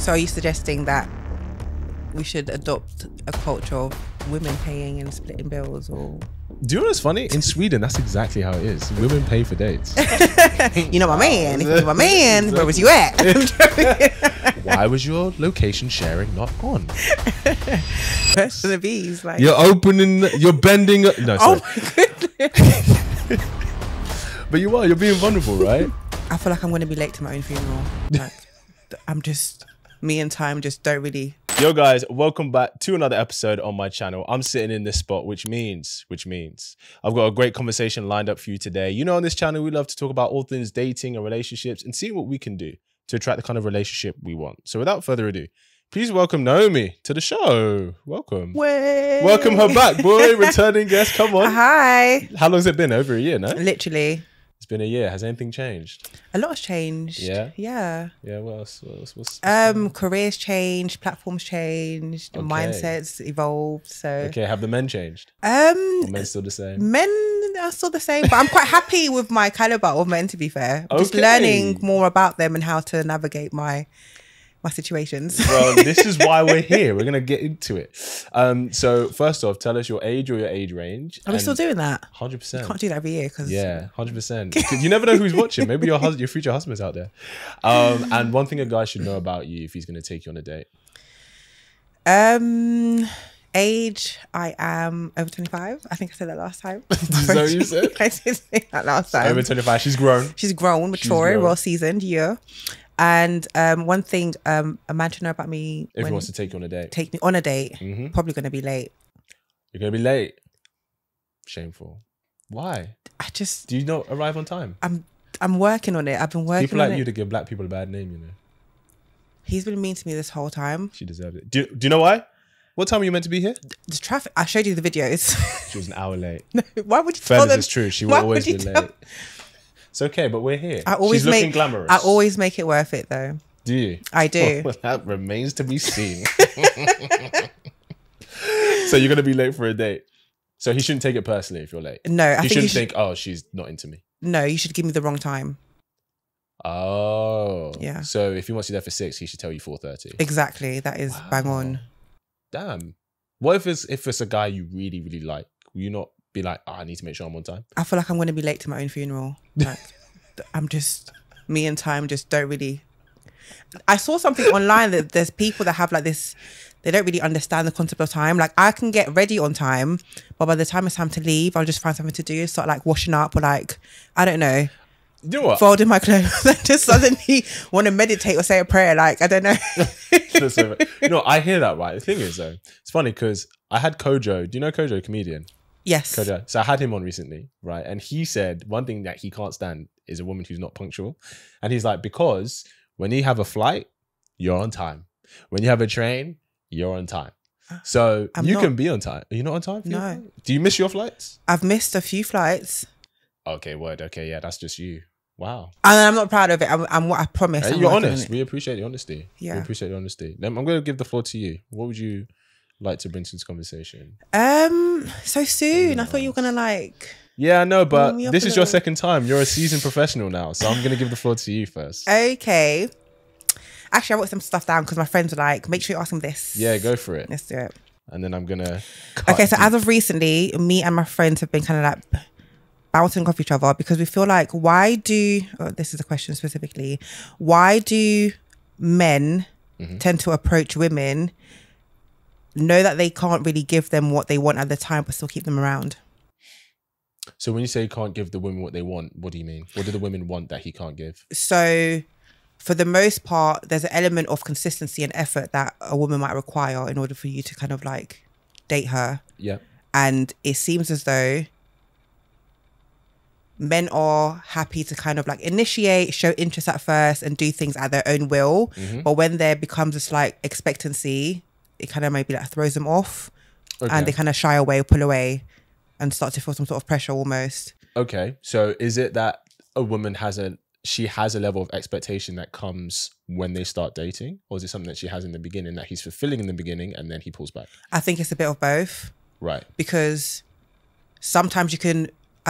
So are you suggesting that we should adopt a culture of women paying and splitting bills, or? Do you know what's funny? In Sweden, that's exactly how it is. Women pay for dates. You know my man. If you're my man, where was you at? Why was your location sharing not on? Person of ease, like You're bending. No, sorry. oh my goodness. But you're being vulnerable, right? I feel like I'm going to be late to my own funeral. Like, me and time just don't really. Yo guys, welcome back to another episode on my channel. I'm sitting in this spot, which means I've got a great conversation lined up for you today. You know, on this channel, we love to talk about all things dating and relationships and see what we can do to attract the kind of relationship we want. So without further ado, please welcome Naomi to the show. Welcome. Way. Welcome her back, boy. Returning guest. Come on. Hi. How long's it been? Over a year, no? Literally. It's been a year. Has anything changed? A lot has changed. Yeah? Yeah. Yeah, what else? What's Careers changed, platforms changed, Okay. mindsets evolved. So okay, have the men changed? Or men still the same? men are still the same, but I'm quite happy with my caliber of men, to be fair. Just Okay. learning more about them and how to navigate my situations. Well, this is why we're here. We're going to get into it. So first off, tell us your age or your age range. Are we still doing that? 100%. Can't do that every year because Yeah, 100%. You never know who's watching. Maybe your future husband's out there. And one thing a guy should know about you if he's going to take you on a date. Age, I am over 25. I think I said that last time. Is that what you said? I did say that last time. Over 25. She's grown. She's grown, mature, well seasoned, yeah. And one thing a man should know about me, If he wants to take you on a date. take me on a date, probably going to be late. You're going to be late. Shameful. Why? Do you not arrive on time? I'm working on it. I've been working People on like it. you to give black people a bad name, you know. He's been mean to me this whole time. She deserved it. Do you know why? What time were you meant to be here? The traffic. I showed you the videos. She was an hour late. No, why would you tell Fairness them? is true. She will Why always would be you late. It's okay, but we're here. She's looking glamorous. I always make it worth it, though. Do you? I do. Well, that remains to be seen. So you're going to be late for a date. So he shouldn't take it personally if you're late. No, he shouldn't think, oh, she's not into me. No, you should give me the wrong time. Oh. Yeah. So if he wants you there for 6, he should tell you 4:30. Exactly. That is bang on. Damn. What if it's a guy you really, really like? Will you not be like, I need to make sure I'm on time? I feel like I'm going to be late to my own funeral. Like, me and time just don't really. I saw something online that there's people that have like this, they don't really understand the concept of time. Like, I can get ready on time, but by the time it's time to leave, I'll just find something to do, start like washing up or like, I don't know. You know what? Folding my clothes. I just suddenly want to meditate or say a prayer. Like, I don't know. You know, I hear that, right? The thing is, though, it's funny because I had Kojo. Do you know Kojo, comedian? Yes. Kojo. So I had him on recently, right? And he said one thing that he can't stand is a woman who's not punctual. And he's like, because when you have a flight, you're on time. When you have a train, you're on time. So you can be on time. Are you not on time? No. Do you miss your flights? I've missed a few flights. Okay, word. Okay, yeah, that's just you. Wow. And I'm not proud of it. I promise. Hey, I'm you're working on honest. it. We appreciate the honesty. Yeah. We appreciate the honesty. I'm going to give the floor to you. What would you like to bring to this conversation? So soon. I thought you were going to like... Yeah, I know, but warm me up this a is your little. second time. You're a seasoned professional now. So I'm going to give the floor to you first. Okay. Actually, I wrote some stuff down because my friends were like, make sure you ask them this. Yeah, go for it. Let's do it. And then I'm going to... Okay, so as of recently, me and my friends have been kind of like bouncing off each other because we feel like, this is a question specifically, why do men tend to approach women, know that they can't really give them what they want at the time, but still keep them around? So when you say you can't give the women what they want, what do you mean? What do the women want that he can't give? So for the most part, there's an element of consistency and effort that a woman might require in order for you to kind of like date her. Yeah. And it seems as though men are happy to kind of like initiate, show interest at first and do things at their own will. But when there becomes this like expectancy, it kind of maybe like throws them off and they kind of shy away, pull away and start to feel some sort of pressure almost. Okay. So is it that a woman has a level of expectation that comes when they start dating? Or is it something that she has in the beginning that he's fulfilling in the beginning and then he pulls back? I think it's a bit of both. Right. Because sometimes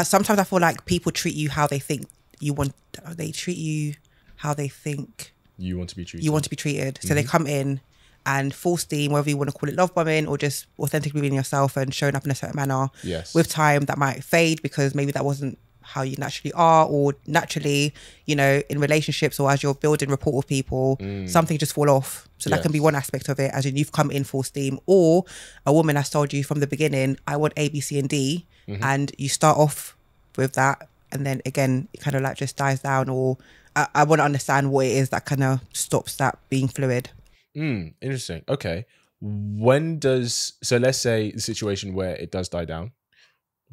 sometimes I feel like people treat you how they think you want. They treat you how they think You want to be treated. you want to be treated. So they come in and full steam, whether you want to call it love bombing or just authentically being yourself and showing up in a certain manner. Yes. With time, that might fade because maybe that wasn't how you naturally are, or naturally, you know, in relationships or as you're building rapport with people, something just fall off. So that can be one aspect of it, as in you've come in full steam, or a woman has told you from the beginning, I want A, B, C, and D, and you start off with that, and then again, it kind of like just dies down, or I want to understand what it is that kind of stops that being fluid. Interesting. Okay. So let's say the situation where it does die down,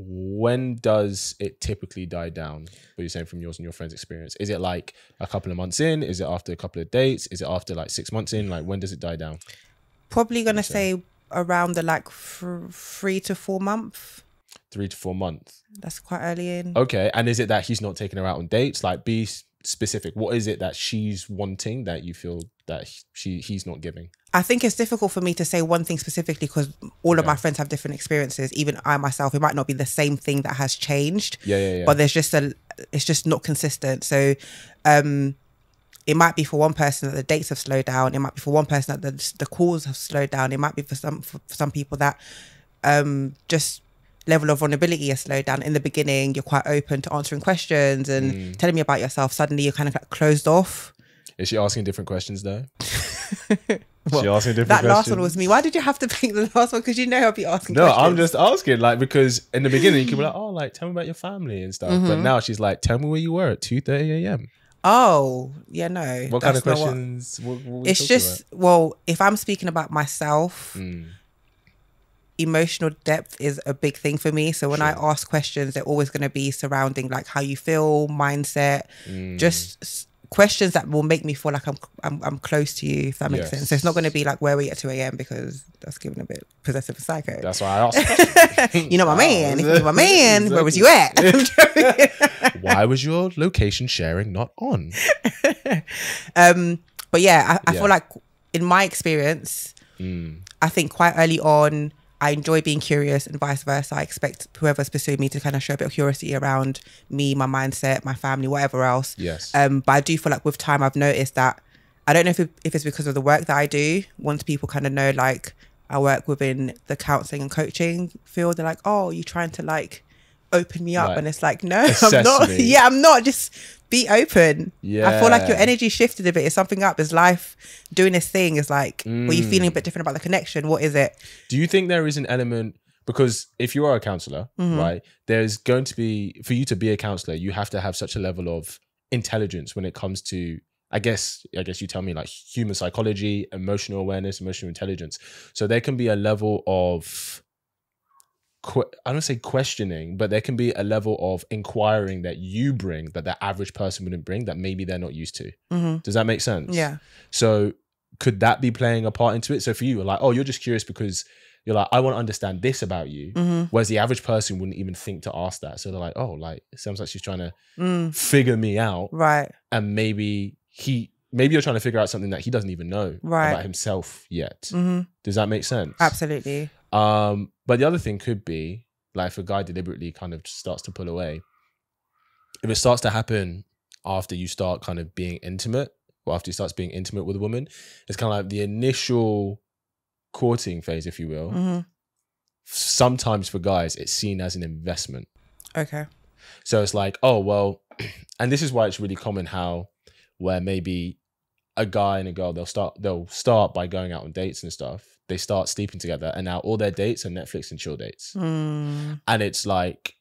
when does it typically die down? What you're saying from yours and your friend's experience? Is it like a couple of months in? Is it after a couple of dates? Is it after like 6 months in? Like, when does it die down? Probably gonna say around the like 3 to 4 months. 3 to 4 months. That's quite early in. Okay. And is it that he's not taking her out on dates? Like, be specific. What is it that she's wanting that you feel that he's not giving? I think it's difficult for me to say one thing specifically because all of my friends have different experiences. Even I myself, it might not be the same thing that has changed. Yeah. But it's just not consistent. So it might be for one person that the dates have slowed down. It might be for one person that the calls have slowed down. It might be for some people that just level of vulnerability has slowed down. In the beginning, you're quite open to answering questions and telling me about yourself. Suddenly you're kind of like closed off. Is she asking different questions though? Well, she asking different that questions? last one was me. Why did you have to pick the last one? Because you know I'll be asking No, questions. I'm just asking, like, because in the beginning you could be like, oh, like, tell me about your family and stuff. But now she's like, tell me where you were at 2:30 a.m. Oh, yeah, no. What kind of questions? What it's just, well, if I'm speaking about myself, emotional depth is a big thing for me. So when I ask questions, they're always going to be surrounding like how you feel, mindset, just questions that will make me feel like I'm close to you, if that makes sense. So it's not going to be like, where were you at 2 a.m. because that's giving a bit possessive and psycho. That's why I asked. You know my man. If you know my man, exactly. Where was you at? Why was your location sharing not on? But yeah, I feel like in my experience, I think quite early on, I enjoy being curious and vice versa. I expect whoever's pursuing me to kind of show a bit of curiosity around me, my mindset, my family, whatever else. Yes. But I do feel like with time, I've noticed that, I don't know if it's because of the work that I do. Once people kind of know, like, I work within the counselling and coaching field, they're like, oh, you're trying to like open me up. Like, and it's like, no, I'm not. Yeah, I'm not. Just be open. Yeah. I feel like your energy shifted a bit. It's something up. Is life doing this thing? Is like, were you feeling a bit different about the connection? What is it? Do you think there is an element, because if you are a counselor, right, there's going to be, for you to be a counselor, you have to have such a level of intelligence when it comes to, I guess you tell me, like human psychology, emotional awareness, emotional intelligence. So there can be a level of, I don't say questioning, but there can be a level of inquiring that you bring that the average person wouldn't bring, that maybe they're not used to. Does that make sense? Yeah. So could that be playing a part into it? So for you, like, oh, you're just curious because you're like, I want to understand this about you. Whereas the average person wouldn't even think to ask that. So they're like, oh, like, it sounds like she's trying to figure me out. Right. And maybe you're trying to figure out something that he doesn't even know about himself yet. Does that make sense? Absolutely. But the other thing could be, like, if a guy deliberately kind of starts to pull away, if it starts to happen after you start kind of being intimate, or after he starts being intimate with a woman, it's kind of like the initial courting phase, if you will. Sometimes for guys, it's seen as an investment. Okay. So it's like, oh, well, and this is why it's really common where maybe a guy and a girl, they'll start by going out on dates and stuff. They start sleeping together, and now all their dates are Netflix and chill dates. And it's like,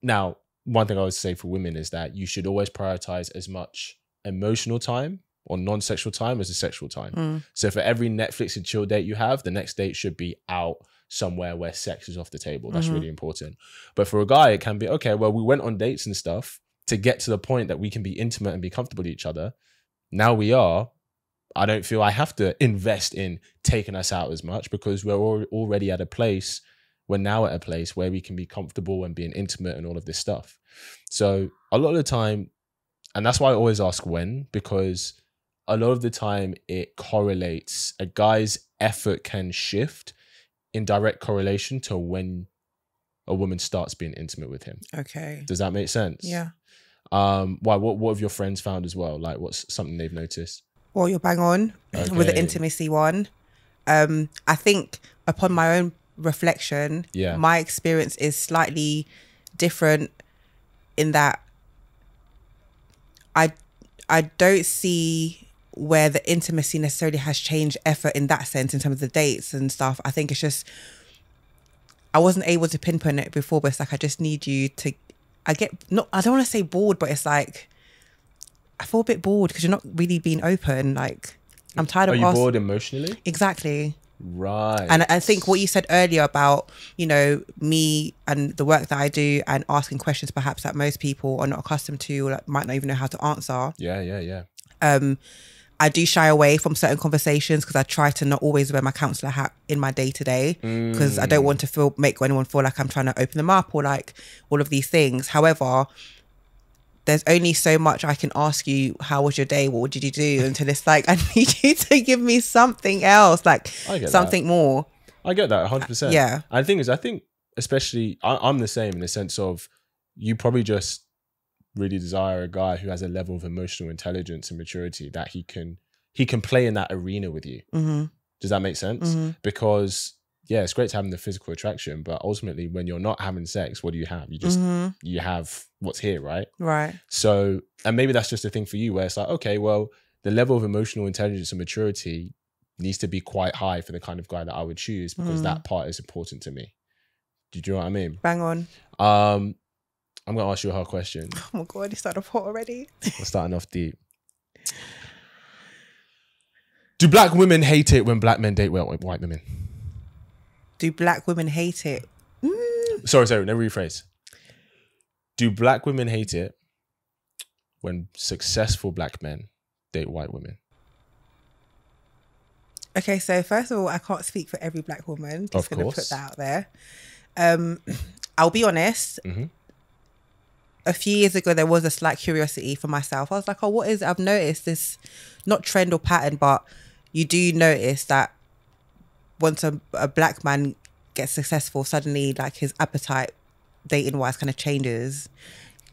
now, one thing I would say for women is that you should always prioritize as much emotional time or non-sexual time as a sexual time. So for every Netflix and chill date you have, the next date should be out somewhere where sex is off the table. That's really important. But for a guy, it can be, okay, well, we went on dates and stuff to get to the point that we can be intimate and be comfortable with each other. Now I don't feel I have to invest in taking us out as much, because we're already at a place, we're now at a place where we can be comfortable and being intimate and all of this stuff. So a lot of the time, and that's why I always ask when, because a lot of the time it correlates, a guy's effort can shift in direct correlation to when a woman starts being intimate with him. Okay. Does that make sense? Yeah. Why? What have your friends found as well? Like, what's something they've noticed? Well, you're bang on with the intimacy one. I think upon my own reflection, my experience is slightly different in that I don't see where the intimacy necessarily has changed effort in that sense in terms of the dates and stuff. I think it's just I wasn't able to pinpoint it before, but it's like I just need you to. I don't want to say bored, but it's like I feel a bit bored because you're not really being open. Like I'm tired of. Are you bored emotionally? Exactly. Right. And I think what you said earlier about, you know, me and the work that I do and asking questions perhaps that most people are not accustomed to or like, might not even know how to answer. Yeah. I do shy away from certain conversations because I try to not always wear my counselor hat in my day to day because I don't want to make anyone feel like I'm trying to open them up or like all of these things. However, there's only so much I can ask you. How was your day? What did you do? Until it's like, I need you to give me something else, like something more. I get that 100%. Yeah. And the thing is, I think especially I'm the same in the sense of you probably just really desire a guy who has a level of emotional intelligence and maturity that he can play in that arena with you. Does that make sense? Because yeah, it's great to have the physical attraction, but ultimately when you're not having sex, what do you have? You just you have what's here, right? Right. So, and maybe that's just a thing for you where it's like, okay, well, the level of emotional intelligence and maturity needs to be quite high for the kind of guy that I would choose because that part is important to me. Do you know what I mean? Bang on. I'm gonna ask you a hard question. Oh my god, you started off hot already. We're starting off deep. Do black women hate it when black men date white women? Do black women hate it? Sorry, let me rephrase. Do black women hate it when successful black men date white women? Okay, so first of all, I can't speak for every black woman. Just going to put that out there. I'll be honest. A few years ago, there was a slight curiosity for myself. I was like, oh, what is it? I've noticed this, not trend or pattern, but you do notice that once a black man gets successful, suddenly like his appetite dating wise kind of changes.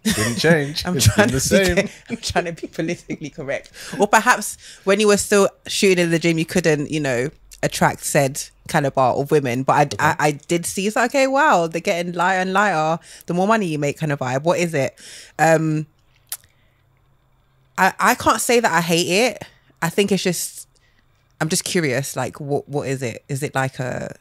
Didn't change. I'm trying to be politically correct. Or perhaps when you were still shooting in the gym, you couldn't, you know, attract said caliber of women. But I did see, it's like, okay, wow, they're getting lighter and lighter. The more money you make kind of vibe. What is it? I can't say that I hate it. I think it's just, I'm just curious, like, what is it? Is it like a,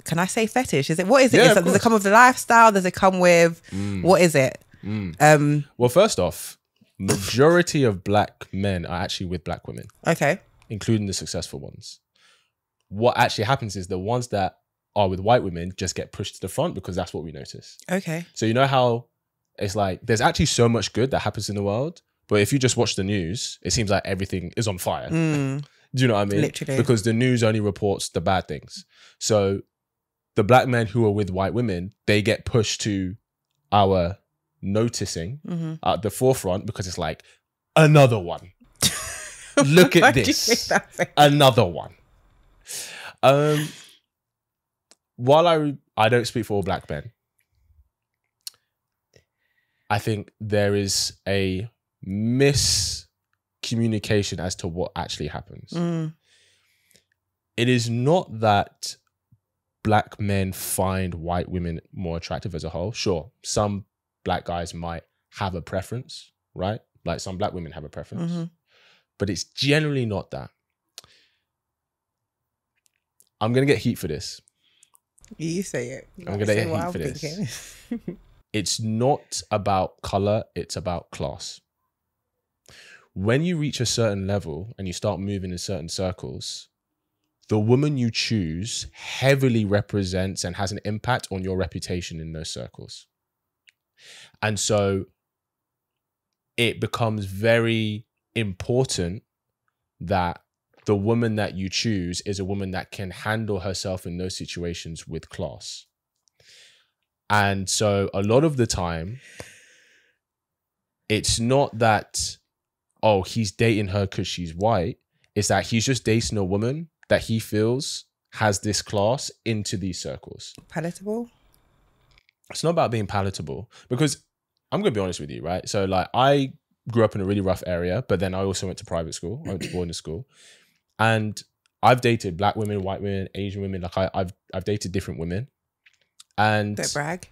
can I say fetish? Is it, what is it? Yeah, Does it come with the lifestyle? Does it come with, what is it? Well, first off, majority of black men are actually with black women. Okay. Including the successful ones. What actually happens is the ones that are with white women just get pushed to the front because that's what we notice. Okay. So you know how it's like, there's actually so much good that happens in the world, but if you just watch the news, it seems like everything is on fire. Do you know what I mean? Literally. Because the news only reports the bad things. So the black men who are with white women, they get pushed to our noticing at the forefront because it's like, another one. Look at this. Another one. While I don't speak for all black men, I think there is a miscommunication as to what actually happens. It is not that black men find white women more attractive as a whole. Sure, some black guys might have a preference, right? Like some black women have a preference. But it's generally not that. I'm going to get heat for this. You say it. I'm going to get heat for this. It's not about color, it's about class. When you reach a certain level and you start moving in certain circles, the woman you choose heavily represents and has an impact on your reputation in those circles. And so it becomes very important that the woman that you choose is a woman that can handle herself in those situations with class. And so a lot of the time, it's not that, oh, he's dating her because she's white. It's that he's just dating a woman that he feels has this class into these circles. Palatable? It's not about being palatable because I'm gonna be honest with you, right? So like I grew up in a really rough area, but then I also went to private school. I went to boarding school, and I've dated black women, white women, Asian women. Like I've dated different women, and Don't brag.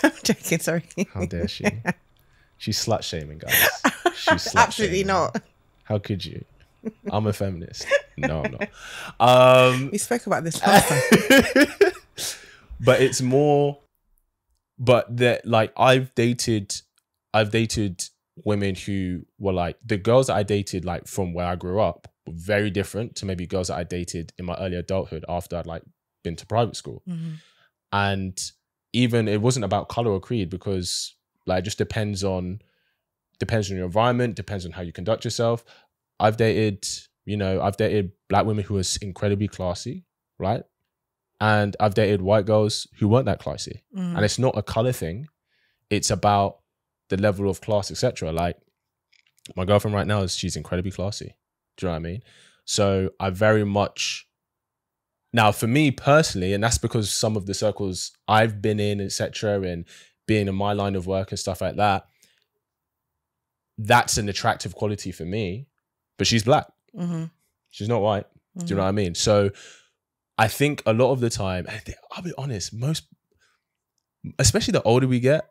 I'm joking. Sorry. how dare she? She's slut shaming, guys. She's slut Absolutely shaming. not. How could you? I'm a feminist. No, I'm not. We spoke about this last time. But it's more. But that like I've dated women who were like the girls that I dated like from where I grew up were very different to maybe girls that I dated in my early adulthood after I'd like been to private school. Mm-hmm. And even it wasn't about color or creed because like it just depends on your environment, depends on how you conduct yourself. I've dated black women who are incredibly classy, right? And I've dated white girls who weren't that classy. Mm. And it's not a color thing. It's about the level of class, etc. Like my girlfriend right now, she's incredibly classy. Do you know what I mean? So I very much, now for me personally, and that's because some of the circles I've been in, etc., and being in my line of work and stuff like that, that's an attractive quality for me. But she's black. Mm-hmm. She's not white. Mm-hmm. Do you know what I mean? So I think a lot of the time, I'll be honest, especially the older we get,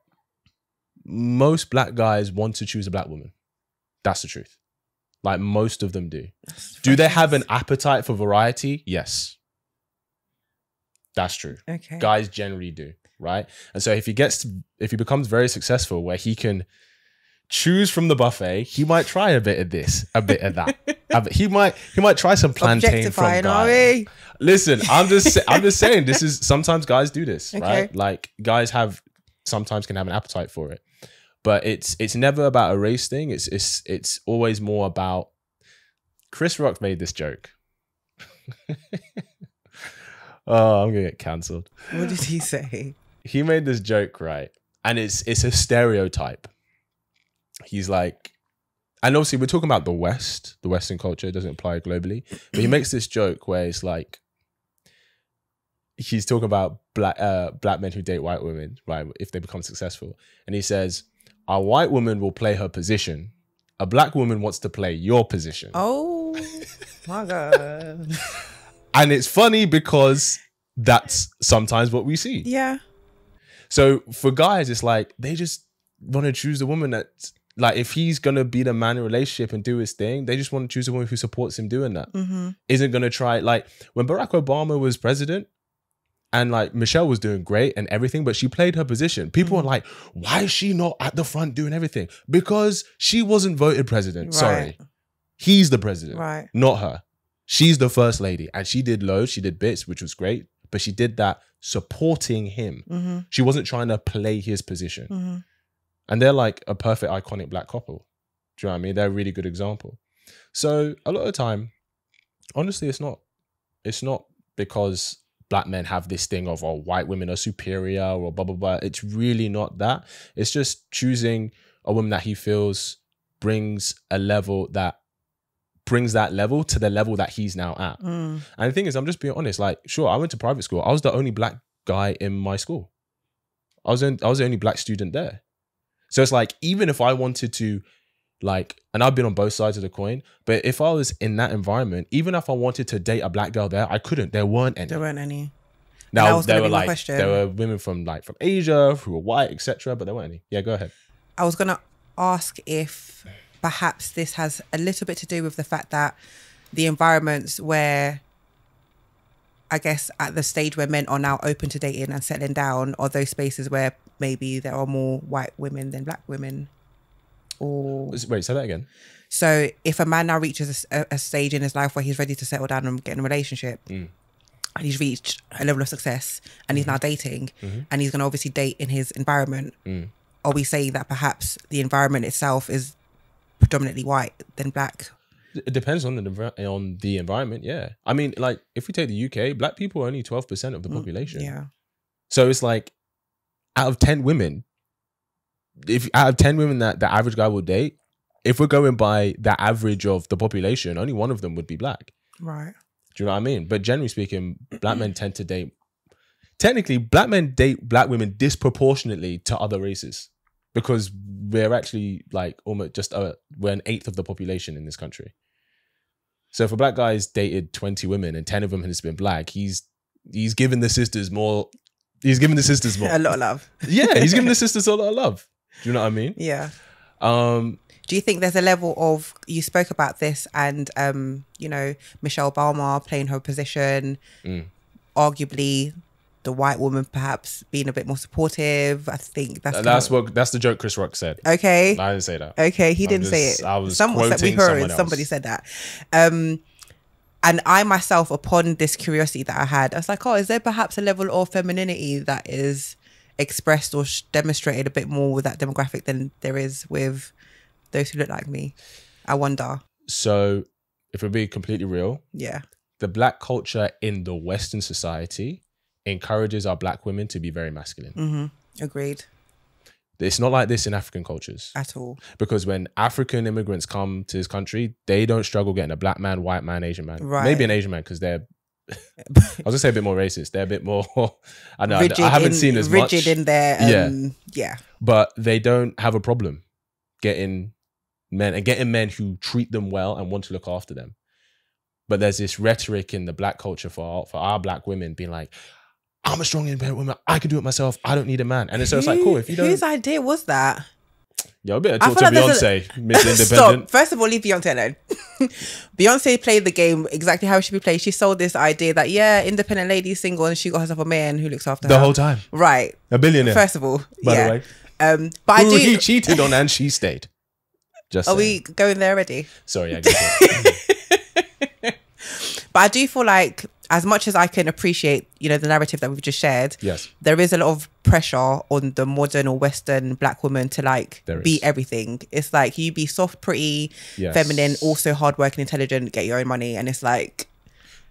most black guys want to choose a black woman. That's the truth. Like most of them do. Do they have an appetite for variety? Yes. That's true. Okay. Guys generally do, right? And so if he becomes very successful where he can choose from the buffet, he might try a bit of this, a bit of that. He might try some plantain from guy. Listen, I'm just saying this is sometimes guys do this, okay, right? Like guys sometimes can have an appetite for it. But it's never about a race thing. It's always more about Chris Rock made this joke. Oh, I'm gonna get cancelled. What did he say? He made this joke, right? And it's a stereotype. He's like, and obviously we're talking about the Western culture, it doesn't apply globally. But he makes this joke where it's like, he's talking about black men who date white women, right? If they become successful. And he says, a white woman will play her position. A black woman wants to play your position. Oh my God. And it's funny because that's sometimes what we see. Yeah. So for guys, it's like, they just want to choose the woman that's like, if he's going to be the man in a relationship and do his thing, they just want to choose a woman who supports him doing that. Mm-hmm. Isn't going to try, like when Barack Obama was president and like Michelle was doing great and everything, but she played her position. People were like, why is she not at the front doing everything? Because she wasn't voted president. Right. Sorry. He's the president, right? Not her. She's the first lady and she did loads. She did bits, which was great, but she did that supporting him. Mm-hmm. She wasn't trying to play his position. Mm-hmm. And they're like a perfect iconic black couple. Do you know what I mean? They're a really good example. So a lot of the time, honestly, it's not because black men have this thing of, oh, white women are superior or blah, blah, blah. It's really not that. It's just choosing a woman that he feels brings that level to the level that he's now at. And the thing is, I'm just being honest, like, sure, I went to private school. I was the only black guy in my school. I was the only black student there. So it's like, even if I wanted to, like, and I've been on both sides of the coin, but if I was in that environment, even if I wanted to date a black girl there, I couldn't. There weren't any. Now, there were women from Asia who were white, etc., but there weren't any. Yeah, go ahead. I was going to ask if perhaps this has a little bit to do with the fact that the environments where, I guess, at the stage where men are now open to dating and settling down, are those spaces where maybe there are more white women than black women. Or wait, say that again. So if a man now reaches a stage in his life where he's ready to settle down and get in a relationship, and he's reached a level of success and he's now dating, and he's going to obviously date in his environment, are we saying that perhaps the environment itself is predominantly white than black? It depends on the environment, yeah. I mean, like, if we take the UK, black people are only 12% of the population. Yeah. So it's like, out of 10 women, that the average guy will date, if we're going by the average of the population, only one of them would be black. Right. Do you know what I mean? But generally speaking, black men tend to date... Technically, black men date black women disproportionately to other races. because we're actually like almost just we're an eighth of the population in this country. So if a black guy's dated 20 women and 10 of them has been black, he's given the sisters more. He's giving the sisters more. A lot of love. Yeah, he's giving the sisters a lot of love. Do you know what I mean? Yeah. Do you think there's a level of, you spoke about this and, you know, Michelle Obama playing her position, arguably the white woman perhaps being a bit more supportive. I think that's the joke Chris Rock said. Okay. I didn't say that. Okay, he didn't say it. I was quoting someone else. Somebody said that. And I myself, upon this curiosity that I had, I was like, oh, is there perhaps a level of femininity that is expressed or demonstrated a bit more with that demographic than there is with those who look like me? I wonder. So if we're being completely real, yeah, the black culture in the Western society encourages our black women to be very masculine. Agreed. It's not like this in African cultures. At all. Because when African immigrants come to this country, they don't struggle getting a black man, white man, Asian man. Right. Maybe an Asian man because they're, I was going to say a bit more racist. They're a bit more, I know, I haven't seen as much. Rigid in their, yeah. But they don't have a problem getting men who treat them well and want to look after them. But there's this rhetoric in the black culture for our black women being like, I'm a strong independent woman. I can do it myself. I don't need a man. And so it's like, cool. If you don't, whose idea was that? Yo, I better talk to Beyonce, Miss Independent. Stop. First of all, leave Beyonce alone. Beyonce played the game exactly how it should be played. She sold this idea that, yeah, independent lady, single, and she got herself a man who looks after her. The whole time. Right. A billionaire. First of all. By the way. But who he cheated on and she stayed. Just Are we going there already? Sorry, I get it. But I do feel like, as much as I can appreciate, you know, the narrative that we've just shared, yes, there is a lot of pressure on the modern or Western black woman to like be everything. It's like you be soft, pretty, feminine, also hardworking, intelligent, get your own money. And it's like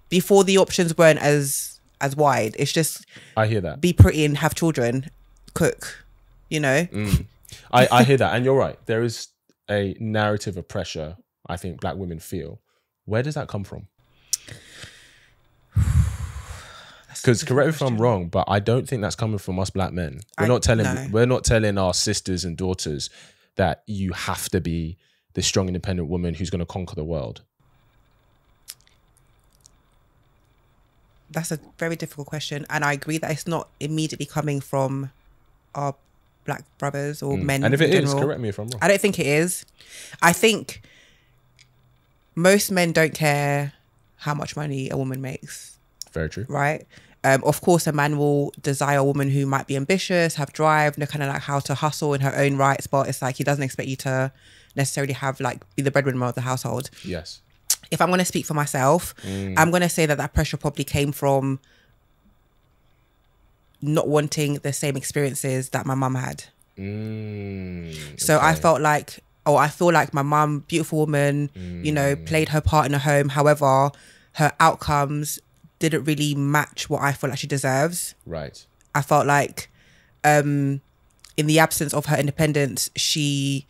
before the options weren't as wide. It's just I hear that. Be pretty and have children, cook, you know? I hear that. And you're right. There is a narrative of pressure I think black women feel. Where does that come from? Because correct me if I'm wrong, but I don't think that's coming from us black men. We're not telling our sisters and daughters that you have to be this strong, independent woman who's going to conquer the world. That's a very difficult question, and I agree that it's not immediately coming from our black brothers or men. And if it is, correct me if I'm wrong. I don't think it is. I think most men don't care how much money a woman makes. Very true. Right? Of course, a man will desire a woman who might be ambitious, have drive, know kind of like how to hustle in her own rights, but it's like he doesn't expect you to necessarily have like be the breadwinner of the household. Yes. If I'm going to speak for myself, I'm going to say that pressure probably came from not wanting the same experiences that my mum had. So I felt like, I feel like my mum, beautiful woman, you know, played her part in the home. However, her outcomes didn't really match what I feel like she deserves. Right. I felt like in the absence of her independence, she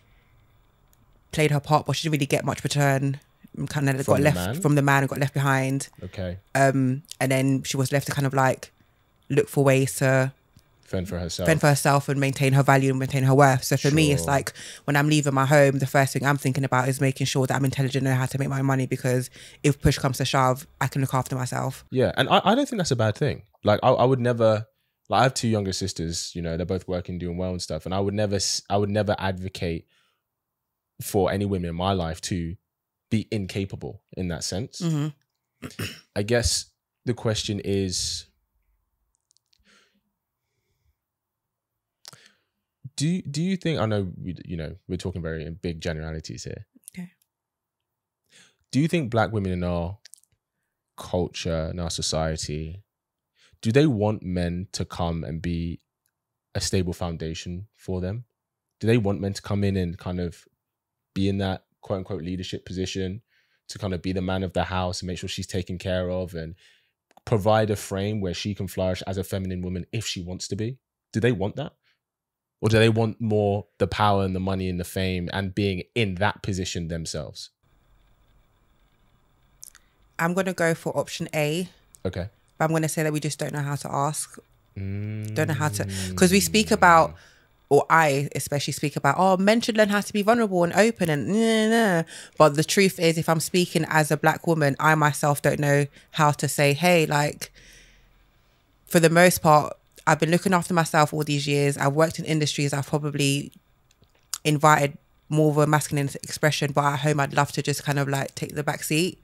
played her part, but she didn't really get much return. Kind of got left from the man and got left behind. Okay. And then she was left to kind of like look for ways to fend for herself and maintain her value and maintain her worth. So for me, it's like when I'm leaving my home, the first thing I'm thinking about is making sure that I'm intelligent and know how to make my money, because if push comes to shove, I can look after myself. Yeah. And I don't think that's a bad thing. Like I would never, like I have two younger sisters, you know, they're both working, doing well and stuff. And I would never advocate for any women in my life to be incapable in that sense. I guess the question is, do you think, I know, we're talking very big generalities here. Okay. Do you think black women in our culture, in our society, do they want men to come and be a stable foundation for them? Do they want men to come in and kind of be in that quote unquote leadership position, to kind of be the man of the house and make sure she's taken care of and provide a frame where she can flourish as a feminine woman if she wants to be? Do they want that? Or do they want more the power and the money and the fame and being in that position themselves? I'm going to go for option A. Okay. But I'm going to say that we just don't know how to ask. Don't know how to, because we speak about or I especially speak about, oh, men should learn how to be vulnerable and open and nah. But the truth is, if I'm speaking as a black woman, I myself don't know how to say, hey, like, for the most part, I've been looking after myself all these years. I've worked in industries I've probably invited more of a masculine expression, but at home I'd love to just kind of like take the back seat.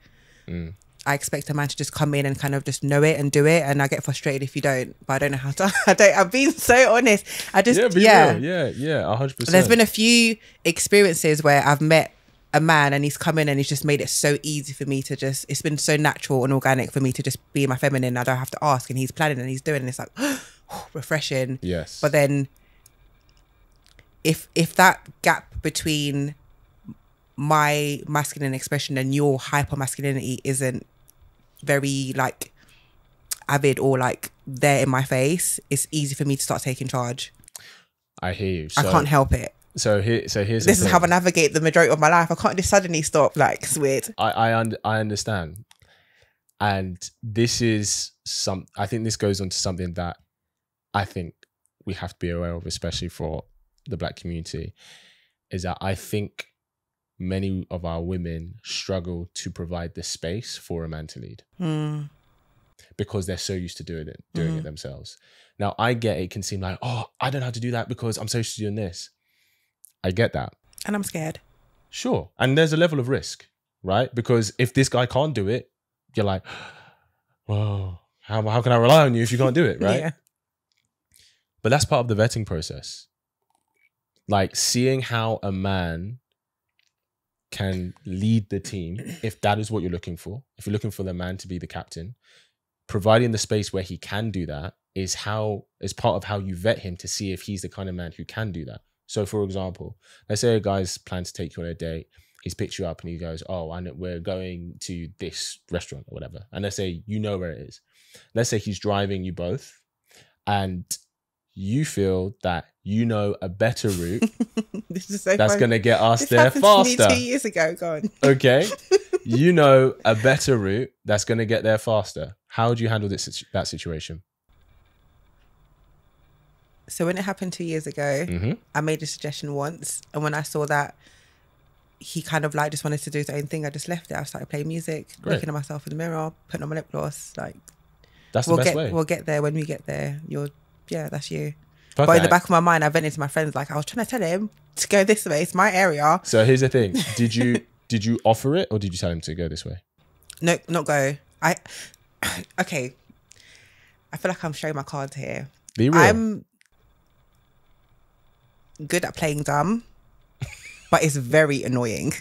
I expect a man to just come in and kind of just know it and do it, and I get frustrated if you don't, but I don't know how to. I'm being so honest. I just Real. Yeah, 100%. There's been a few experiences where I've met a man and he's come in and he's just made it so easy for me to just, it's been so natural and organic for me to just be my feminine. I don't have to ask, and he's planning and he's doing, and it's like refreshing. Yes. But then if that gap between my masculine expression and your hyper masculinity isn't very like avid or like there in my face, it's easy for me to start taking charge. I hear you. I can't help it. So here's this is how I navigate the majority of my life. I can't just suddenly stop. Like, it's weird. I understand, and this is I think this goes on to something that I think we have to be aware of, especially for the black community, is that I think many of our women struggle to provide the space for a man to lead because they're so used to doing it themselves. Now, I get it can seem like, oh, I don't know how to do that because I'm so used to doing this. I get that. And I'm scared. Sure. And there's a level of risk, right? Because if this guy can't do it, you're like, whoa, how can I rely on you if you can't do it, right? Yeah. But that's part of the vetting process. Like seeing how a man can lead the team, if that is what you're looking for, if you're looking for the man to be the captain, providing the space where he can do that is part of how you vet him to see if he's the kind of man who can do that. So for example, let's say a guy's planned to take you on a date, he's picked you up and he goes, oh, and we're going to this restaurant or whatever. And let's say you know where it is. Let's say he's driving you both and you feel that you know a better route this is so that's funny. going to get us this there happened faster. To me 2 years ago. Go on. Okay. You know a better route that's going to get there faster. How would you handle that situation? So when it happened 2 years ago, I made a suggestion once. And when I saw that he kind of like just wanted to do his own thing, I just left it. I started playing music, looking at myself in the mirror, putting on my lip gloss. Like, that's the best way. We'll get there when we get there. That's you. Perfect. But in the back of my mind, I went into my friends like, I was trying to tell him to go this way. It's my area. So here's the thing. Did you offer it or did you tell him to go this way? No, not go. Okay. I feel like I'm showing my cards here. Be real. I'm good at playing dumb, but it's very annoying.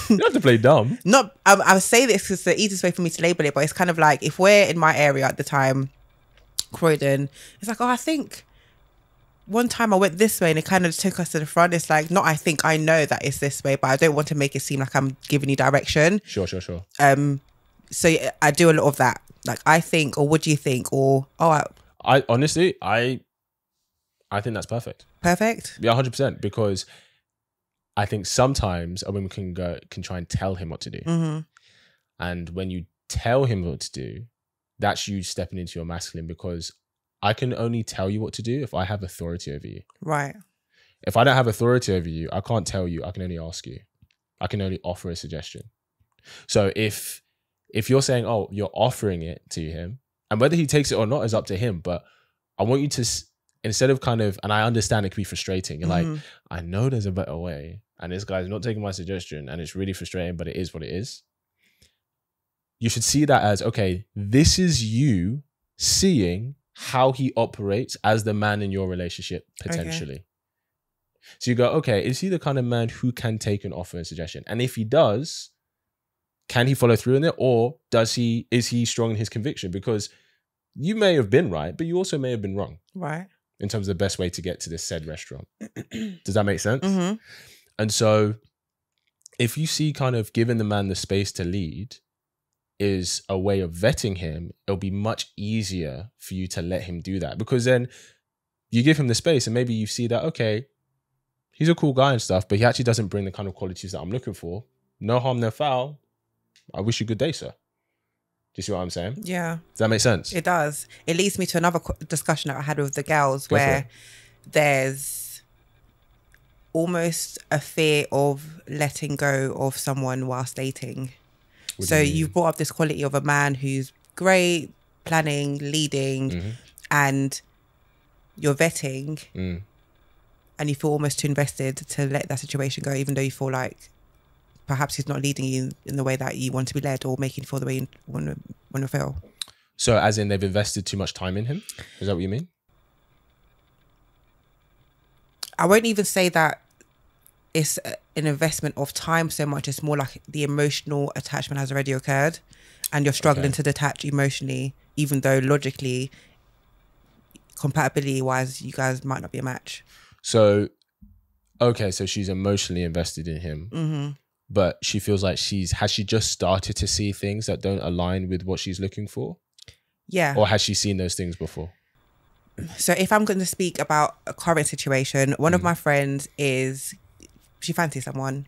You don't have to play dumb. I would say this is the easiest way for me to label it, but it's kind of like if we're in my area at the time, Croydon, it's like, oh, I think one time I went this way and it kind of took us to the front. It's like, not I think, I know that it's this way, but I don't want to make it seem like I'm giving you direction. Sure. So I do a lot of that. Like, I think, or what do you think? Or, I honestly, I think that's perfect. Perfect? Yeah, 100%. Because I think sometimes a woman can try and tell him what to do. And when you tell him what to do, that's you stepping into your masculine, because I can only tell you what to do if I have authority over you. Right. If I don't have authority over you, I can't tell you. I can only ask you. I can only offer a suggestion. So if you're saying, oh, you're offering it to him, and whether he takes it or not is up to him, but I want you to, instead of kind of, and I understand it can be frustrating. You're like, I know there's a better way, and this guy's not taking my suggestion, and it's really frustrating, but it is what it is. You should see that as, okay, this is you seeing how he operates as the man in your relationship, potentially. Okay. So you go, okay, is he the kind of man who can take an offer and suggestion? And if he does, can he follow through in it? Or is he strong in his conviction? Because you may have been right, but you also may have been wrong. Right. In terms of the best way to get to this said restaurant. Does that make sense? And so if you see kind of giving the man the space to lead is a way of vetting him, it'll be much easier for you to let him do that, because then you give him the space and maybe you see that, okay, he's a cool guy and stuff, but he actually doesn't bring the kind of qualities that I'm looking for. No harm, no foul. I wish you a good day, sir. Do you see what I'm saying? Yeah. Does that make sense? It does. It leads me to another discussion that I had with the girls where there's almost a fear of letting go of someone whilst dating. What do So you mean? you've brought up this quality of a man who's great, planning, leading, and you're vetting, and you feel almost too invested to let that situation go, even though you feel like perhaps he's not leading you in the way that you want to be led, or making you feel the way you want to feel. So as in they've invested too much time in him? Is that what you mean? I won't even say that it's an investment of time so much. It's more like the emotional attachment has already occurred and you're struggling to detach emotionally, even though logically, compatibility wise, you guys might not be a match. So, okay, so she's emotionally invested in him, but she feels like has she just started to see things that don't align with what she's looking for? Yeah. Or has she seen those things before? So if I'm going to speak about a current situation, one of my friends she fancies someone.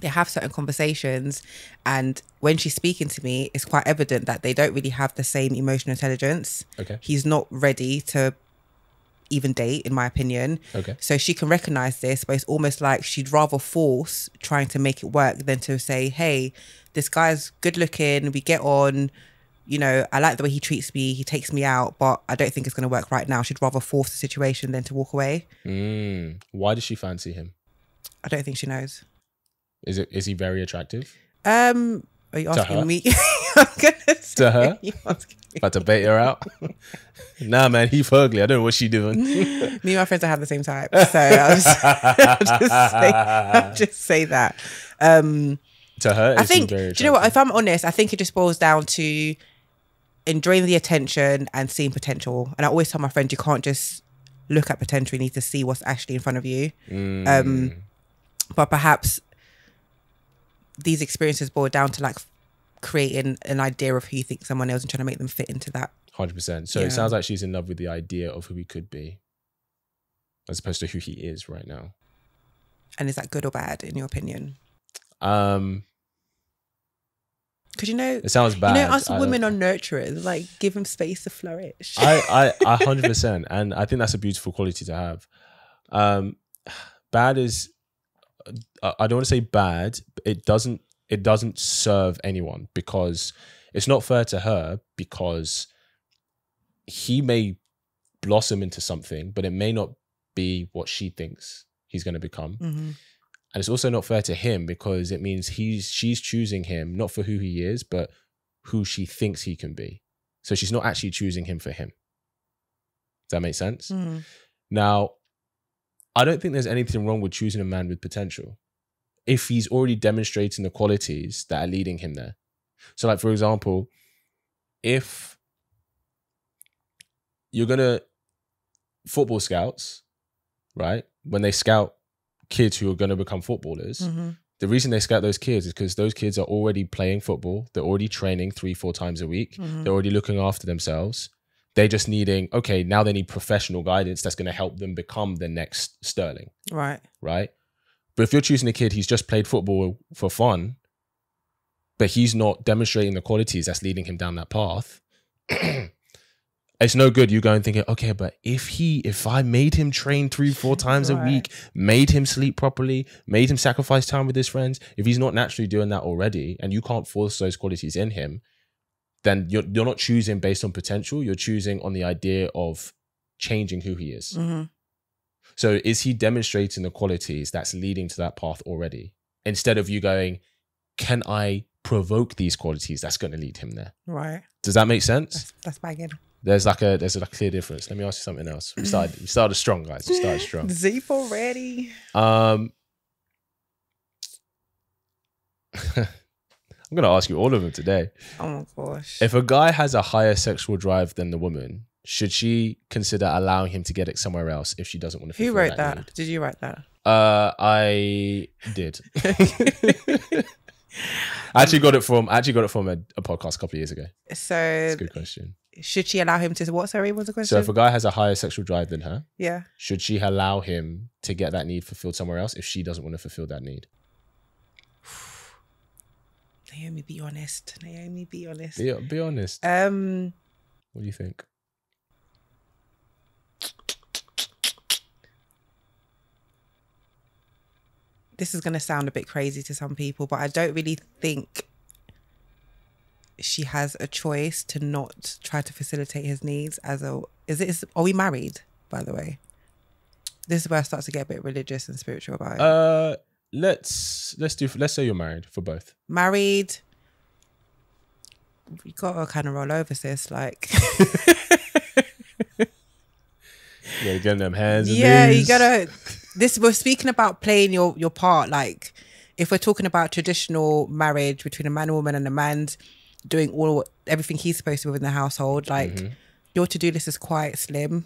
They have certain conversations, and when she's speaking to me, it's quite evident that they don't really have the same emotional intelligence. Okay. He's not ready to even date, in my opinion. Okay. So she can recognize this, but it's almost like she'd rather force trying to make it work than to say, hey, this guy's good looking, we get on, you know, I like the way he treats me, he takes me out, but I don't think it's going to work right now. She'd rather force the situation than to walk away. Why does she fancy him? I don't think she knows. Is he very attractive? Are you asking me? To her? About to bait her out? Nah, man, he's ugly. I don't know what she doing. Me and my friends don't have the same type, so I'll just say that. To her, I think, very do you know what? If I'm honest, I think it just boils down to enjoying the attention and seeing potential. And I always tell my friends, you can't just look at potential, you need to see what's actually in front of you. But perhaps these experiences boil down to like creating an idea of who you think someone else and trying to make them fit into that. 100%. So it sounds like she's in love with the idea of who he could be, as opposed to who he is right now. And is that good or bad in your opinion? Because it sounds bad. You know, us women are nurturers. Like, give him space to flourish. I 100%, and I think that's a beautiful quality to have. Bad is, I don't want to say bad. It doesn't serve anyone, because it's not fair to her, because he may blossom into something, but it may not be what she thinks he's going to become. And it's also not fair to him, because it means she's choosing him not for who he is, but who she thinks he can be. So she's not actually choosing him for him. Does that make sense? Now, I don't think there's anything wrong with choosing a man with potential if he's already demonstrating the qualities that are leading him there. So, like, for example, if you're gonna football scouts, right? When they scout kids who are going to become footballers, the reason they scout those kids is because those kids are already playing football. They're already training 3-4 times a week. They're already looking after themselves. They're just needing, okay, now they need professional guidance that's going to help them become the next Sterling. Right. But if you're choosing a kid who's just played football for fun, but he's not demonstrating the qualities that's leading him down that path, it's no good you going thinking, okay, but if I made him train 3-4 times a week, made him sleep properly, made him sacrifice time with his friends, if he's not naturally doing that already, and you can't force those qualities in him, then you're not choosing based on potential. You're choosing on the idea of changing who he is. So is he demonstrating the qualities that's leading to that path already? Instead of you going, can I provoke these qualities that's going to lead him there? Right. Does that make sense? That's banging. There's a clear difference. Let me ask you something else. We started strong, guys. We started strong. Zeep already. I'm gonna ask you all of them today. Oh my gosh. If a guy has a higher sexual drive than the woman, should she consider allowing him to get it somewhere else if she doesn't want to fulfill Who wrote that? need? Did you write that? I did. I actually got it from a podcast a couple of years ago. So that's a good question. Should she allow him to what? Sorry, what's the question? So if a guy has a higher sexual drive than her, yeah, should she allow him to get that need fulfilled somewhere else if she doesn't want to fulfill that need? Naomi, be honest. Naomi, be honest. Be honest. What do you think? this is going to sound a bit crazy to some people, but I don't really think she has a choice to not try to facilitate his needs are we married, by the way? This is where I start to get a bit religious and spiritual about it. Let's say you're married for both. Married, you gotta kind of roll over, sis. Like, yeah, getting them hands. And yeah, knees. you gotta. We're speaking about playing your part. Like, if we're talking about traditional marriage between a man and woman, and a man's doing everything he's supposed to within the household, like your to-do list is quite slim.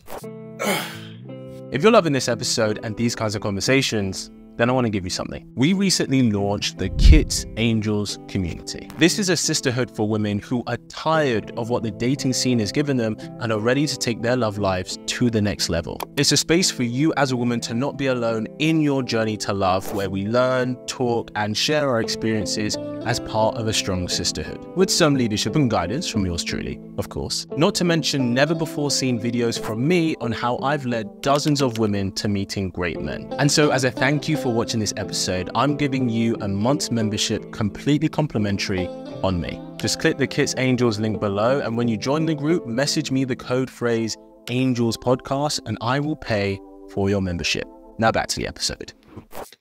If you're loving this episode and these kinds of conversations, then I want to give you something. We recently launched the Kits Angels community. This is a sisterhood for women who are tired of what the dating scene has given them and are ready to take their love lives to the next level. It's a space for you as a woman to not be alone in your journey to love, where we learn, talk, and share our experiences as part of a strong sisterhood, with some leadership and guidance from yours truly, of course. Not to mention never before seen videos from me on how I've led dozens of women to meeting great men. And so as a thank you for watching this episode, I'm giving you a month's membership completely complimentary on me. Just click the Kits Angels link below, and when you join the group, message me the code phrase Angels Podcast and I will pay for your membership. Now back to the episode.